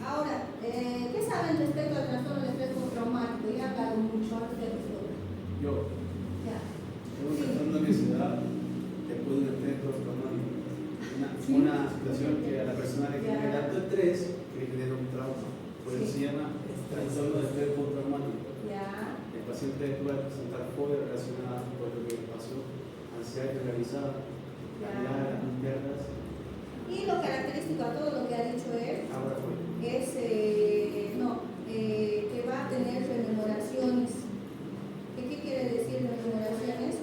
ahora, ¿qué saben respecto al trastorno de estrés postraumático? Ya hablaron mucho antes de responder. Yo Ya. tengo un trastorno de ansiedad después de un estrés postraumático. Una situación que a la persona le genera tanto estrés que le genera un trauma. Por eso se llama trastorno de estrés postraumático. Ya. El paciente puede presentar fobia relacionada con lo que le pasó, ansiedad generalizada, ansiedad, piernas. Y lo característico a todo lo que ha dicho él Ahora fue. es que va a tener rememoraciones. ¿Qué quiere decir rememoraciones?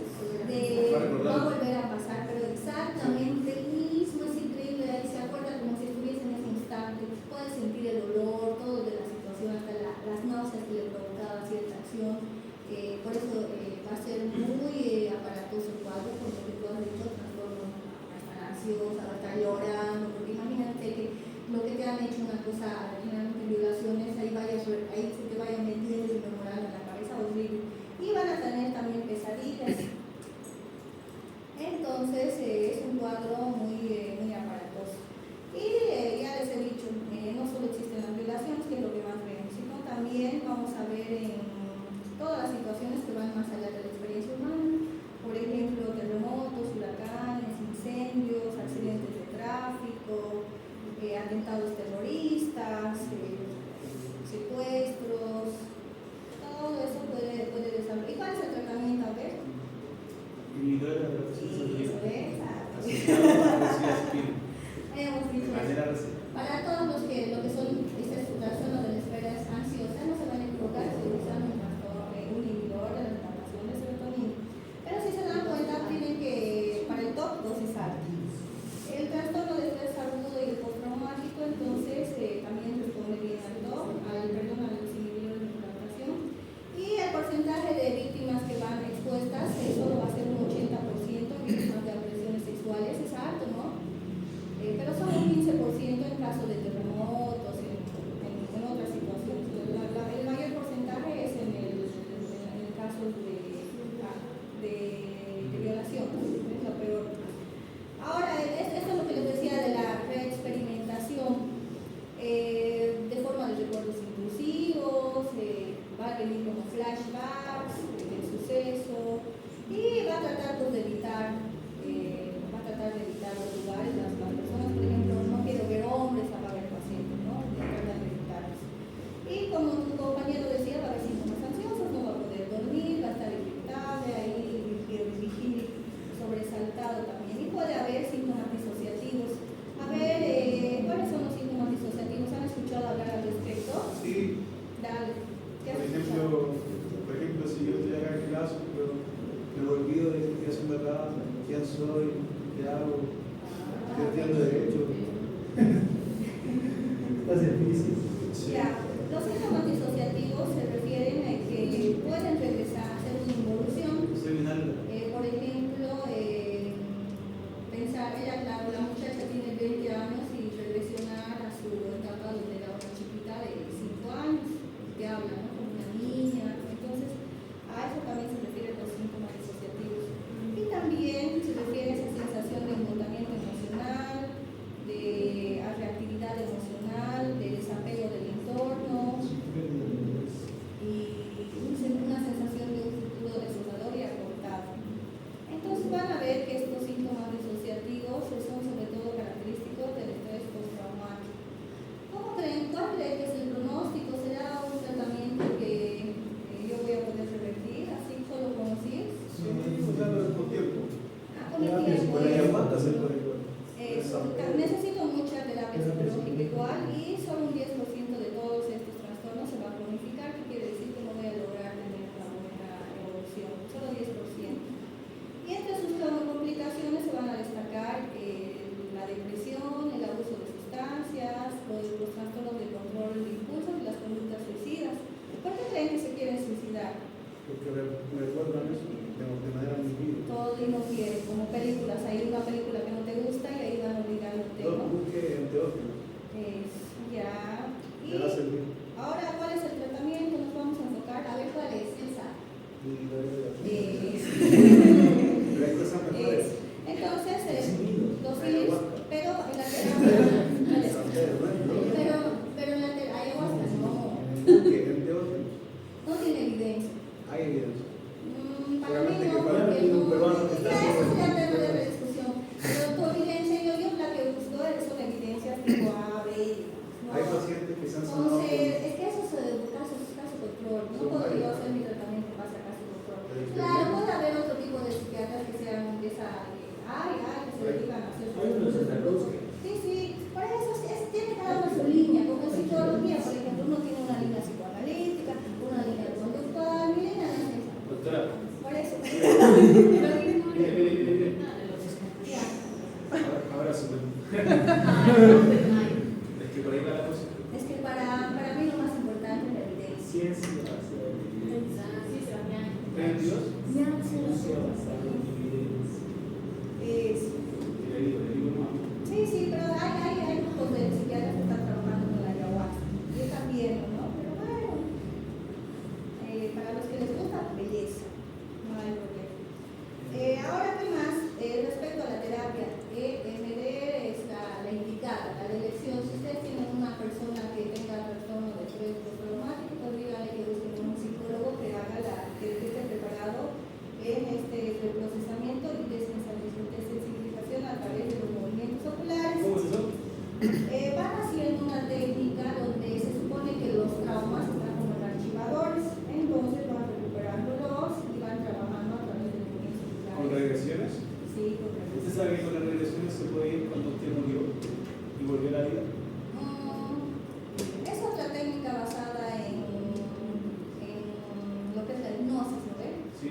De no volver a pasar, pero exactamente el mismo, es increíble, ahí se acuerda como si estuviese en ese instante, puede sentir el dolor, todo de la situación, hasta las náuseas que le provocaba cierta acción. Por eso va a ser muy aparatoso el cuadro, por lo que tú has dicho, trastorno ansiosa, va a estar llorando, porque imagínate que lo que te han hecho una cosa, generalmente violaciones, ahí se te vaya metiendo y memorando en la cabeza, horrible. Y van a tener también pesadillas. Entonces es un cuadro muy aparatoso. Y ya les he dicho, no solo existen las violaciones, que es lo que más vemos, sino también vamos a ver en todas las situaciones que van más allá de la experiencia humana. Por ejemplo, terremotos, huracanes, incendios, accidentes de tráfico, atentados terroristas, secuestros, todo eso puede desarrollar. ¿Y cuál es el tratamiento? A ver. Inhibidor de la reducción de Exacto. Hemos dicho eso. Para todos los que lo que son estas trastornos de la esfera ansiosa, no se van a equivocar utilizando un inhibidor de la inflamación de serotonina. Pero si se dan cuenta, tienen que, para el TOC, dosis alta. El trastorno de estrés agudo y el postraumático, entonces, también responde bien al TOC, a los inhibidores de inflamación. Y el porcentaje de víctimas que van expuestas, solo va a ser un 80% víctimas de agresiones sexuales, es alto, ¿no? Pero solo un 15% en caso de terremotos, en otras situaciones. El mayor porcentaje es en el caso de violación, es lo peor. Ahora, esto es lo que les decía de la reexperimentación, de forma de recuerdos intrusivos, va a venir como flashbacks del suceso y va a tratar pues, de evitar los lugares, las personas, por ejemplo, no quiero ver hombres, va a haber pacientes, ¿no? Tratar de evitarlos. Y como tu compañero decía, va a haber síntomas ansiosos, no va a poder dormir, va a estar irritable, ahí vigil sobresaltado también. Y puede haber síntomas disociativos. A ver, ¿cuáles son los síntomas disociativos? ¿Han escuchado hablar al respecto? Sí. Dale. ¿Qué has Por ejemplo, si yo estoy acá en clase, pero me olvido de qué estoy haciendo acá, quién soy, qué hago, qué entiendo derecho. Está difícil. Sí. Ya, los síntomas disociativos se refieren a que pueden regresar a hacer una involución. Por ejemplo, pensar, la muchacha tiene 20 años y regresionar a su etapa donde era una chiquita de 5 años, que habla, ¿no? Como una niña. Entonces, a eso también se refieren los síntomas disociativos. Y también tiempo. Con la ayahuasca se puede. Necesito mucha terapia psicológica igual y solo un 10% de todos estos trastornos se va a cronificar, que quiere decir que no voy a lograr tener una buena evolución, solo 10%. Y entre sus complicaciones se van a destacar la depresión, el abuso de sustancias, los trastornos de control de impulsos y las conductas suicidas. ¿Por qué creen que se quieren suicidar? Porque me recuerdan eso, de manera muy viva. Todo y no quiere, como películas, hay una película que no te gusta y ahí van obligándote, No, ¿no? busque enteógenos. Ya. Te Y va a servir. ahora, ¿cuál es el tratamiento? Nos vamos a enfocar. A ver, ¿cuál es esa? Pero hay cosas mejores. Entonces, los Ayahuasca. pero en la pero en la ayahuasca Busque enteógenos. no tiene evidencia. Hay evidencia. Para mí Solamente no, que para porque un no, peruano que está ya eso haciendo- ya tema de discusión. Pero tu evidencia, yo la que busco son evidencias tipo A, B, ¿no? Hay pacientes que se han sanado. Entonces, es que eso es caso control. No puedo yo hacer mi tratamiento base a caso control. Claro, puede haber otro tipo de psiquiatras que sean de esa, que se dedican a hacer. Hay unos en la luz que Sí, por eso tiene cada uno su línea. Como en psicología, por ejemplo, uno tiene una línea psicoanalítica, una línea conductual, mi línea no es esa. Doctora, Por eso. mire. Ya. Ahora sí. Es que por ahí va la cosa. Es que para mí lo más importante es la evidencia. ciencia basada en evidencia. ¿Creen en Dios? Ciencia basada en evidencia. Le digo no. Sí, pero hay grupos de psiquiatras que están trabajando con la ayahuasca. Y están viendo, ¿no? Pero bueno, para los que les gusta, belleza. No hay problema. Ahora, ¿qué más? Respecto a la terapia, EMD es la indicada, la de elección. Si ustedes tienen una persona que tenga trastorno de estrés postraumático, díganle que busquen un psicólogo que esté preparado en este procesamiento y desensibilización a través de los movimientos oculares. ¿Cómo es eso? Van haciendo una técnica donde se supone que los traumas están como en archivadores, entonces van recuperándolos y van trabajando a través de movimientos ¿Con oculares. regresiones? Sí, con ¿Usted regresiones. sabe que con las regresiones se puede ir cuando usted murió y volvió a la vida? Es otra técnica basada en lo que es la hipnosis, ¿no ven? Sí.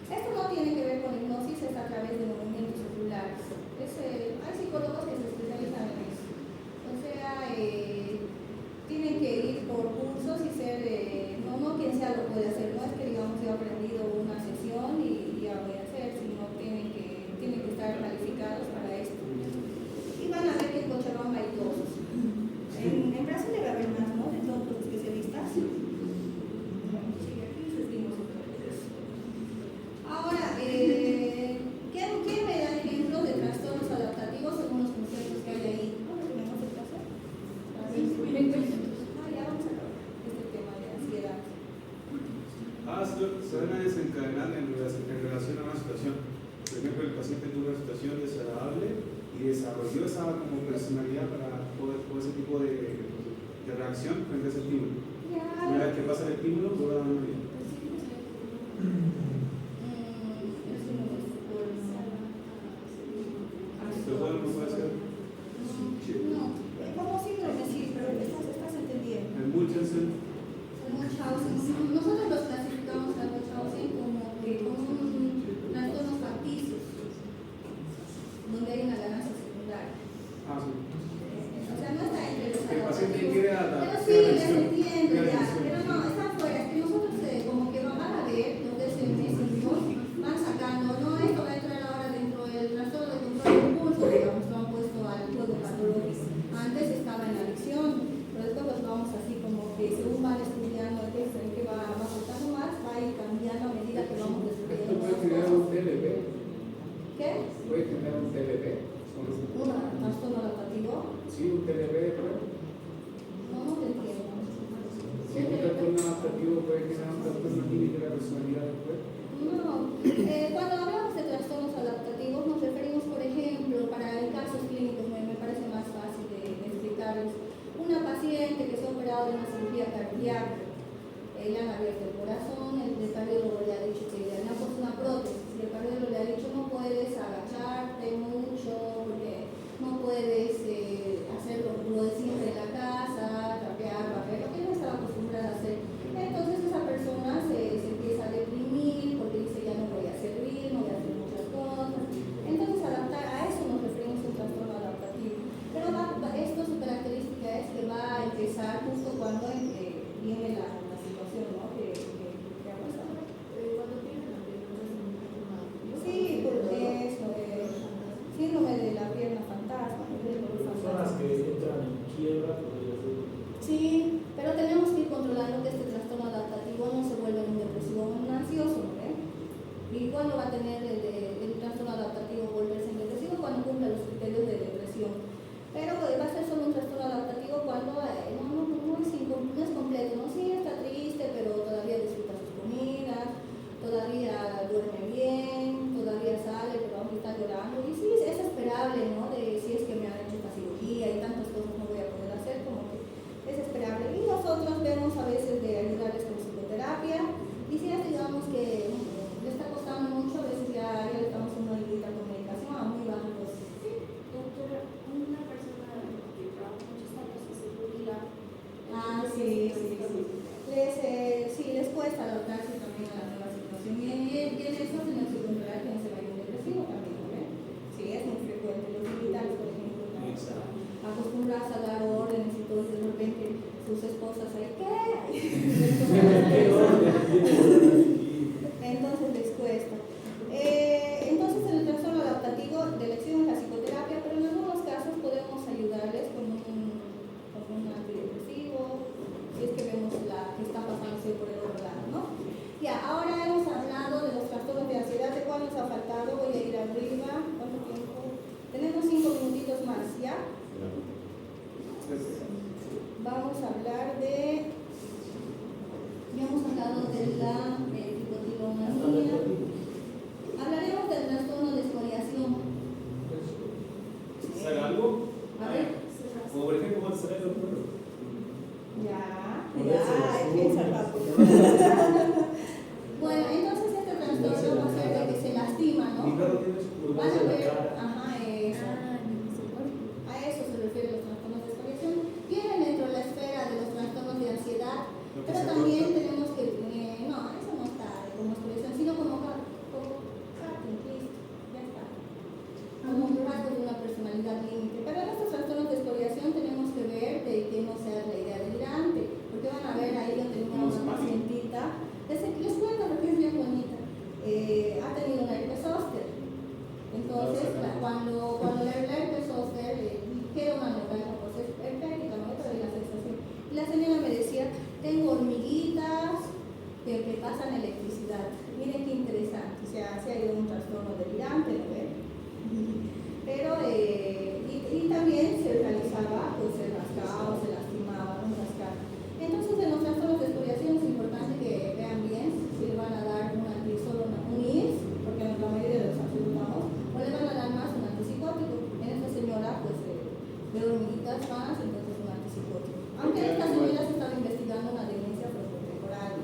Esto no tiene que ver con hipnosis, es a través de movimientos oculares. Hay psicólogos que se especializan en eso. O sea, tienen que ir por cursos y ser, no quien sea lo puede hacer. No es que digamos yo he aprendido una sesión y ya voy a hacer, sino tienen que estar calificados para esto. Y van a ver que en Cochabamba hay todos. En Brasil debe haber más, ¿no? De todos los especialistas. Sí, aquí seguimos otra vez. Ahora, ¿quién me da ejemplos de trastornos adaptativos según los conceptos que hay ahí? ¿Cómo tenemos el caso? Ya vamos a acabar este tema de ansiedad. Se van a desencadenar en relación a una situación. Por ejemplo, el paciente tuvo una situación desagradable y desarrolló esa como personalidad para todo ese tipo de reacción frente a ese estímulo. Una vez que pasa el estímulo, vuelve a la normalidad. Pero bueno, no puede ser. No, como síndrome sí, pero estás entendiendo. El Munchausen, Nosotros los clasificamos al Munchausen como trastornos facticios, donde hay una ganancia secundaria. sí. O sea, no está entre los El paciente adaptativos. quiere Pero sí, les entiendo ya. Pero no, está fuera. Es que nosotros como que van a ver lo que es el mecanismo, van sacando, no, esto va a entrar ahora dentro del trastorno de control de impulso, digamos, lo han puesto al juego patológico. Antes estaba en adicción, pero después los vamos así como que según van estudiando el texto en que va aportando más, va a ir cambiando a medida que vamos descubriendo. ¿Esto puede generar un TLP? ¿Qué? ¿Puede generar un TLP? ¿Un trastorno adaptativo? Sí, un TLP de prueba. No te entiendo. Si un trastorno adaptativo puede generar un trastorno límite de la personalidad después. No, cuando hablamos de trastornos adaptativos nos referimos, por ejemplo, para en casos clínicos, me parece más fácil de explicarles, una paciente que se ha operado de una cirugía cardíaca, le han abierto el corazón, el cardiólogo le ha dicho que le han puesto una prótesis y el cardiólogo le ha dicho no puedes agacharte, esperable, ¿no? De si es que me han hecho esta cirugía y tantas cosas no voy a poder hacer, como que es esperable. Y nosotros vemos a veces de ayudarles con psicoterapia, y si ya digamos que le está costando mucho, a veces ya le estamos dando una ayuda con medicación a muy baja dosis. Doctora, una persona que trabaja muchos años y se jubila. Ah, sí. Sí, les cuesta adaptarse también a la nueva situación. Y en eso tenemos que controlar que no se vaya un depresivo también, ¿no? Sí, es muy frecuente. Los militares, por ejemplo, acostumbrados a dar órdenes y todo, y de repente sus esposas ahí, ¿qué? Entonces les cuesta. Entonces en el trastorno adaptativo de elección es la psicoterapia, pero en algunos casos podemos ayudarles con un antidepresivo, si es que vemos que está pasándose por el otro lado, ¿no? Ya, ahora hemos hablado de los trastornos de ansiedad. ¿De cuál nos ha faltado? Voy a ir arriba. ¿Cuánto tiempo? Tenemos 5 minutitos más, ¿ya? Vamos a hablar de... Ya hemos hablado de la tricotilomanía. Hablaremos del trastorno de escoriación. ¿Sale algo? A ver. Como por ejemplo, ¿cuánto sale el doctor? Ya, es que es rápido. Bueno, entonces este trastorno va a ser de que se lastima, ¿no? Mi perro tiene su Van a en la ver, cara. ajá, eso. A eso se refiere los trastornos de escoriación. Vienen dentro de la esfera de los trastornos de ansiedad, pero también tenemos que, no, eso no está como escoriación, sino como Harting, listo, ya está. Como un rasgo de una personalidad límite. Pero en estos trastornos de escoriación tenemos que ver de que no sea la idea delirante, porque van a ver ahí yo tenía una pacientita, les cuento porque es bien bonita, ha tenido una herpes zóster. Entonces, cuando la herpes zóster queda una neuralgia perfecta, ¿no? Todavía la sensación. Y la señora me decía, tengo hormiguitas que pasan electricidad. Miren qué interesante, o sea, se ha ido un trastorno delirante, ¿no ven? Pero, y también se realizaba, pues se rascaba o se lastimaba, no rascaba. Entonces, en los trastornos de escoriación es importante que vean bien si le van a dar un IS, porque en la mayoría de los absolutamos, o le van a dar más un antipsicótico. En esta señora, pues, de hormiguitas más, entonces un antipsicótico. Aunque en esta señora se estaba investigando una demencia frontotemporal.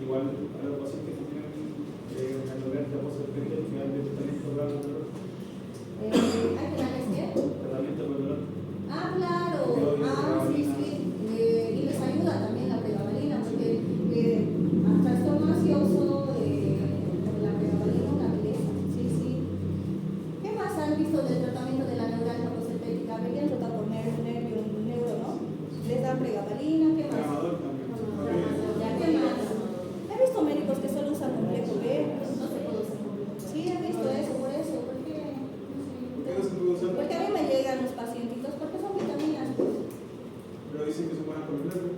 Igual a los pacientes que tienen alergia post-herpética y finalmente también programan el dolor. ¿Hay que darles qué? Tratamiento con dolor. Ah, claro. Ah, sí, sí. Y les ayuda también la pregabalina, porque al trastorno ansioso, la pregabalina es una belleza. Sí, sí. ¿Qué más han visto del tratamiento de la neuralgia post-herpética? Venían tratado por neuro, ¿no? Les dan pregabalina, ¿qué más? Tramador también. Ya, ¿qué más? He visto médicos que solo usan complejo B. No se puede usar. Sí, he visto eso, por eso. ¿Por qué? ¿Qué no se puede usar? Porque a mí me llegan los pacientitos porque son vitaminas. Pero dicen que son buenas por el nervio.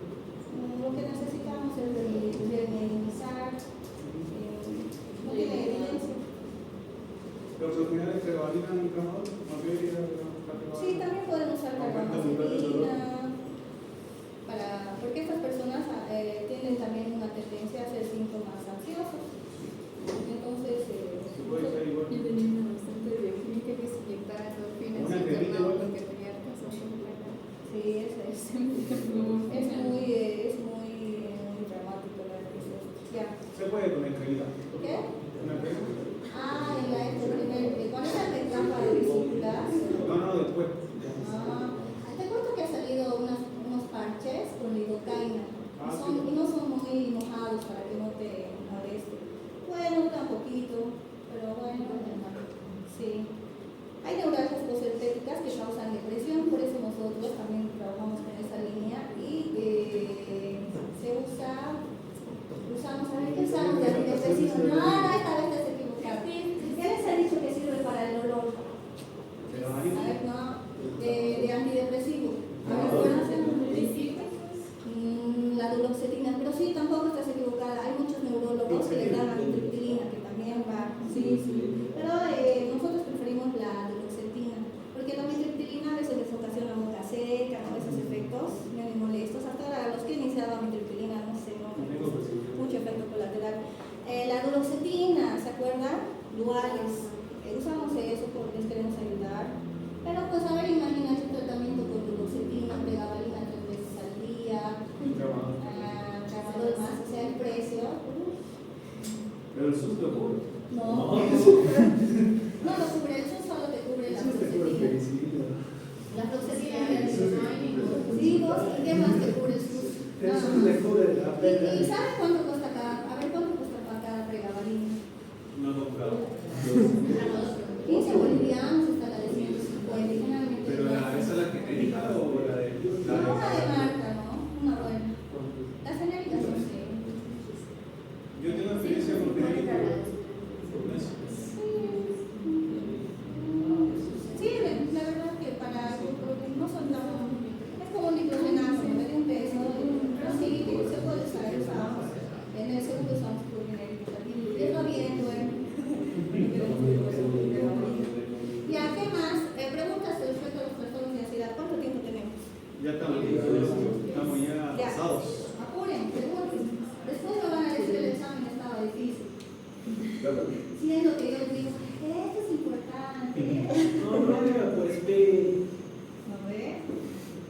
Lo que necesitamos es remediar, no tiene evidencia. Pero por lo general es pregabalina en el tramador, Sí, también pueden usar carbamazepina, porque estas personas tienen también una tendencia a hacer síntomas ansiosos. Entonces, puede ser igual. Yo tenía una bastante bioquímica que se inyectaba endorfinas Una y cremita internado igual. porque tenía razón por la cara. sí, es muy dramático la decisión. Ya. Se puede poner cremita. ¿Qué? Una crema. Ah, en la cuando es la etapa de vesículas. No, después. Te cuento que ha salido unos parches con lidocaína y no son muy mojados para que no te moleste. Bueno, un poquito, pero bueno, sí. Hay neuralgias post-herpéticas que causan depresión, por eso nosotros también trabajamos con esa línea y se usamos, a ver qué usamos de antidepresivo. No, esta vez te has equivocado. Ya les he dicho que sirve para el dolor. A ver, no, de antidepresivo. A ver, ¿pueden hacer la duloxetina? Pero sí, tampoco estás equivocada. Hay muchos neurólogos que les dan amitriptilina, que también va. Sí, sí. Pero nosotros preferimos la duloxetina, porque la amitriptilina a veces les ocasiona boca seca, ¿no? Esos efectos muy molestos. Hasta ahora los que iniciaban amitriptilina, no sé, no, mucho efecto colateral. La duloxetina La fluoxetina. Sí, vos, ¿y qué más te cubres tú? Eso le cubre la pena. ¿Y sabes cuánto cuesta a ver cuánto cuesta para cada pregabalina? No he comprado. 15 bolivianos hasta la de 150, generalmente. Pero esa es la genérica o la de. No, una de marca, ¿no? Una buena. Las genéricas son sí. Yo tengo experiencia con genérica. Sí, la verdad que para no son tan. Es como un diclofenaco, en vez de un peso, pero sí, que se puede usar, usamos. En el segundo usamos por genérico. Es lo bien, bueno. Ya, ¿qué más? Preguntas respecto a los trastornos de ansiedad. ¿Cuánto tiempo tenemos? Ya estamos ya Ya. pasados. Apuren, pregunten. Después me van a decir el examen estaba difícil. Siendo que yo les digo, esto es importante. No, pues ve. A ver.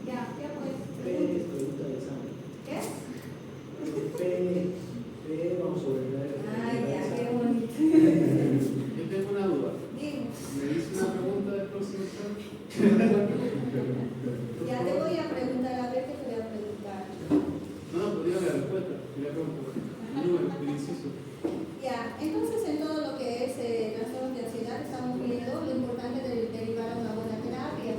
Ya pues. Ve, pregunta de examen. ¿Qué? Ve, vamos a ver. Ay, ya, qué bonito. Yo tengo una duda. Dime. ¿Me dice una pregunta del próximo examen? Ya te voy a preguntar, a ver qué te voy a preguntar. No, pues dígame la respuesta. Y la pregunta. El número, el inciso. Ya, entonces en todo lo que es trastornos de ansiedad estamos viendo lo importante de derivar a una buena terapia.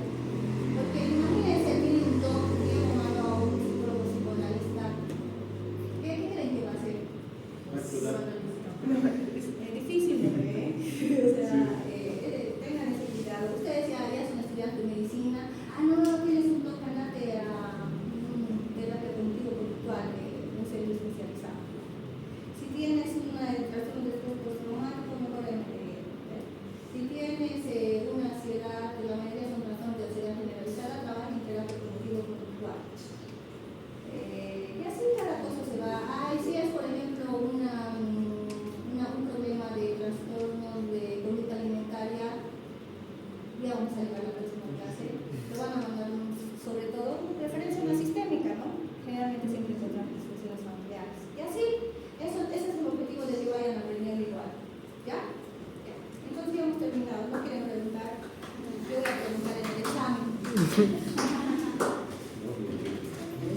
Porque imagínense, tiene un TOC, tiene mano a un psicólogo psicoanalista. ¿Qué creen que va a hacer? Es difícil, ¿no? O sea, tengan ese cuidado. Ustedes ya son estudiantes de medicina. No tienes un TOC, andate a un terapia cognitivo-conductual, un servicio especializado. Si tienes una trastorno de estrés postraumático, mejor si tienes una ansiedad, la mayoría son trastornos de ansiedad generalizada, trabaja en terapia cognitivo-conductual. Y así cada cosa se va. Si es, por ejemplo, un problema de trastornos de conducta alimentaria, ya vamos a llevar la próxima clase. Te van a mandar, sobre todo, referencia a una sistémica, ¿no? Generalmente siempre encontramos disfunciones familiares. Y así. Ese es el objetivo de que vayan a aprender igual. ¿Ya? Entonces ya hemos terminado. ¿No quieren preguntar? Yo voy a preguntar en el examen.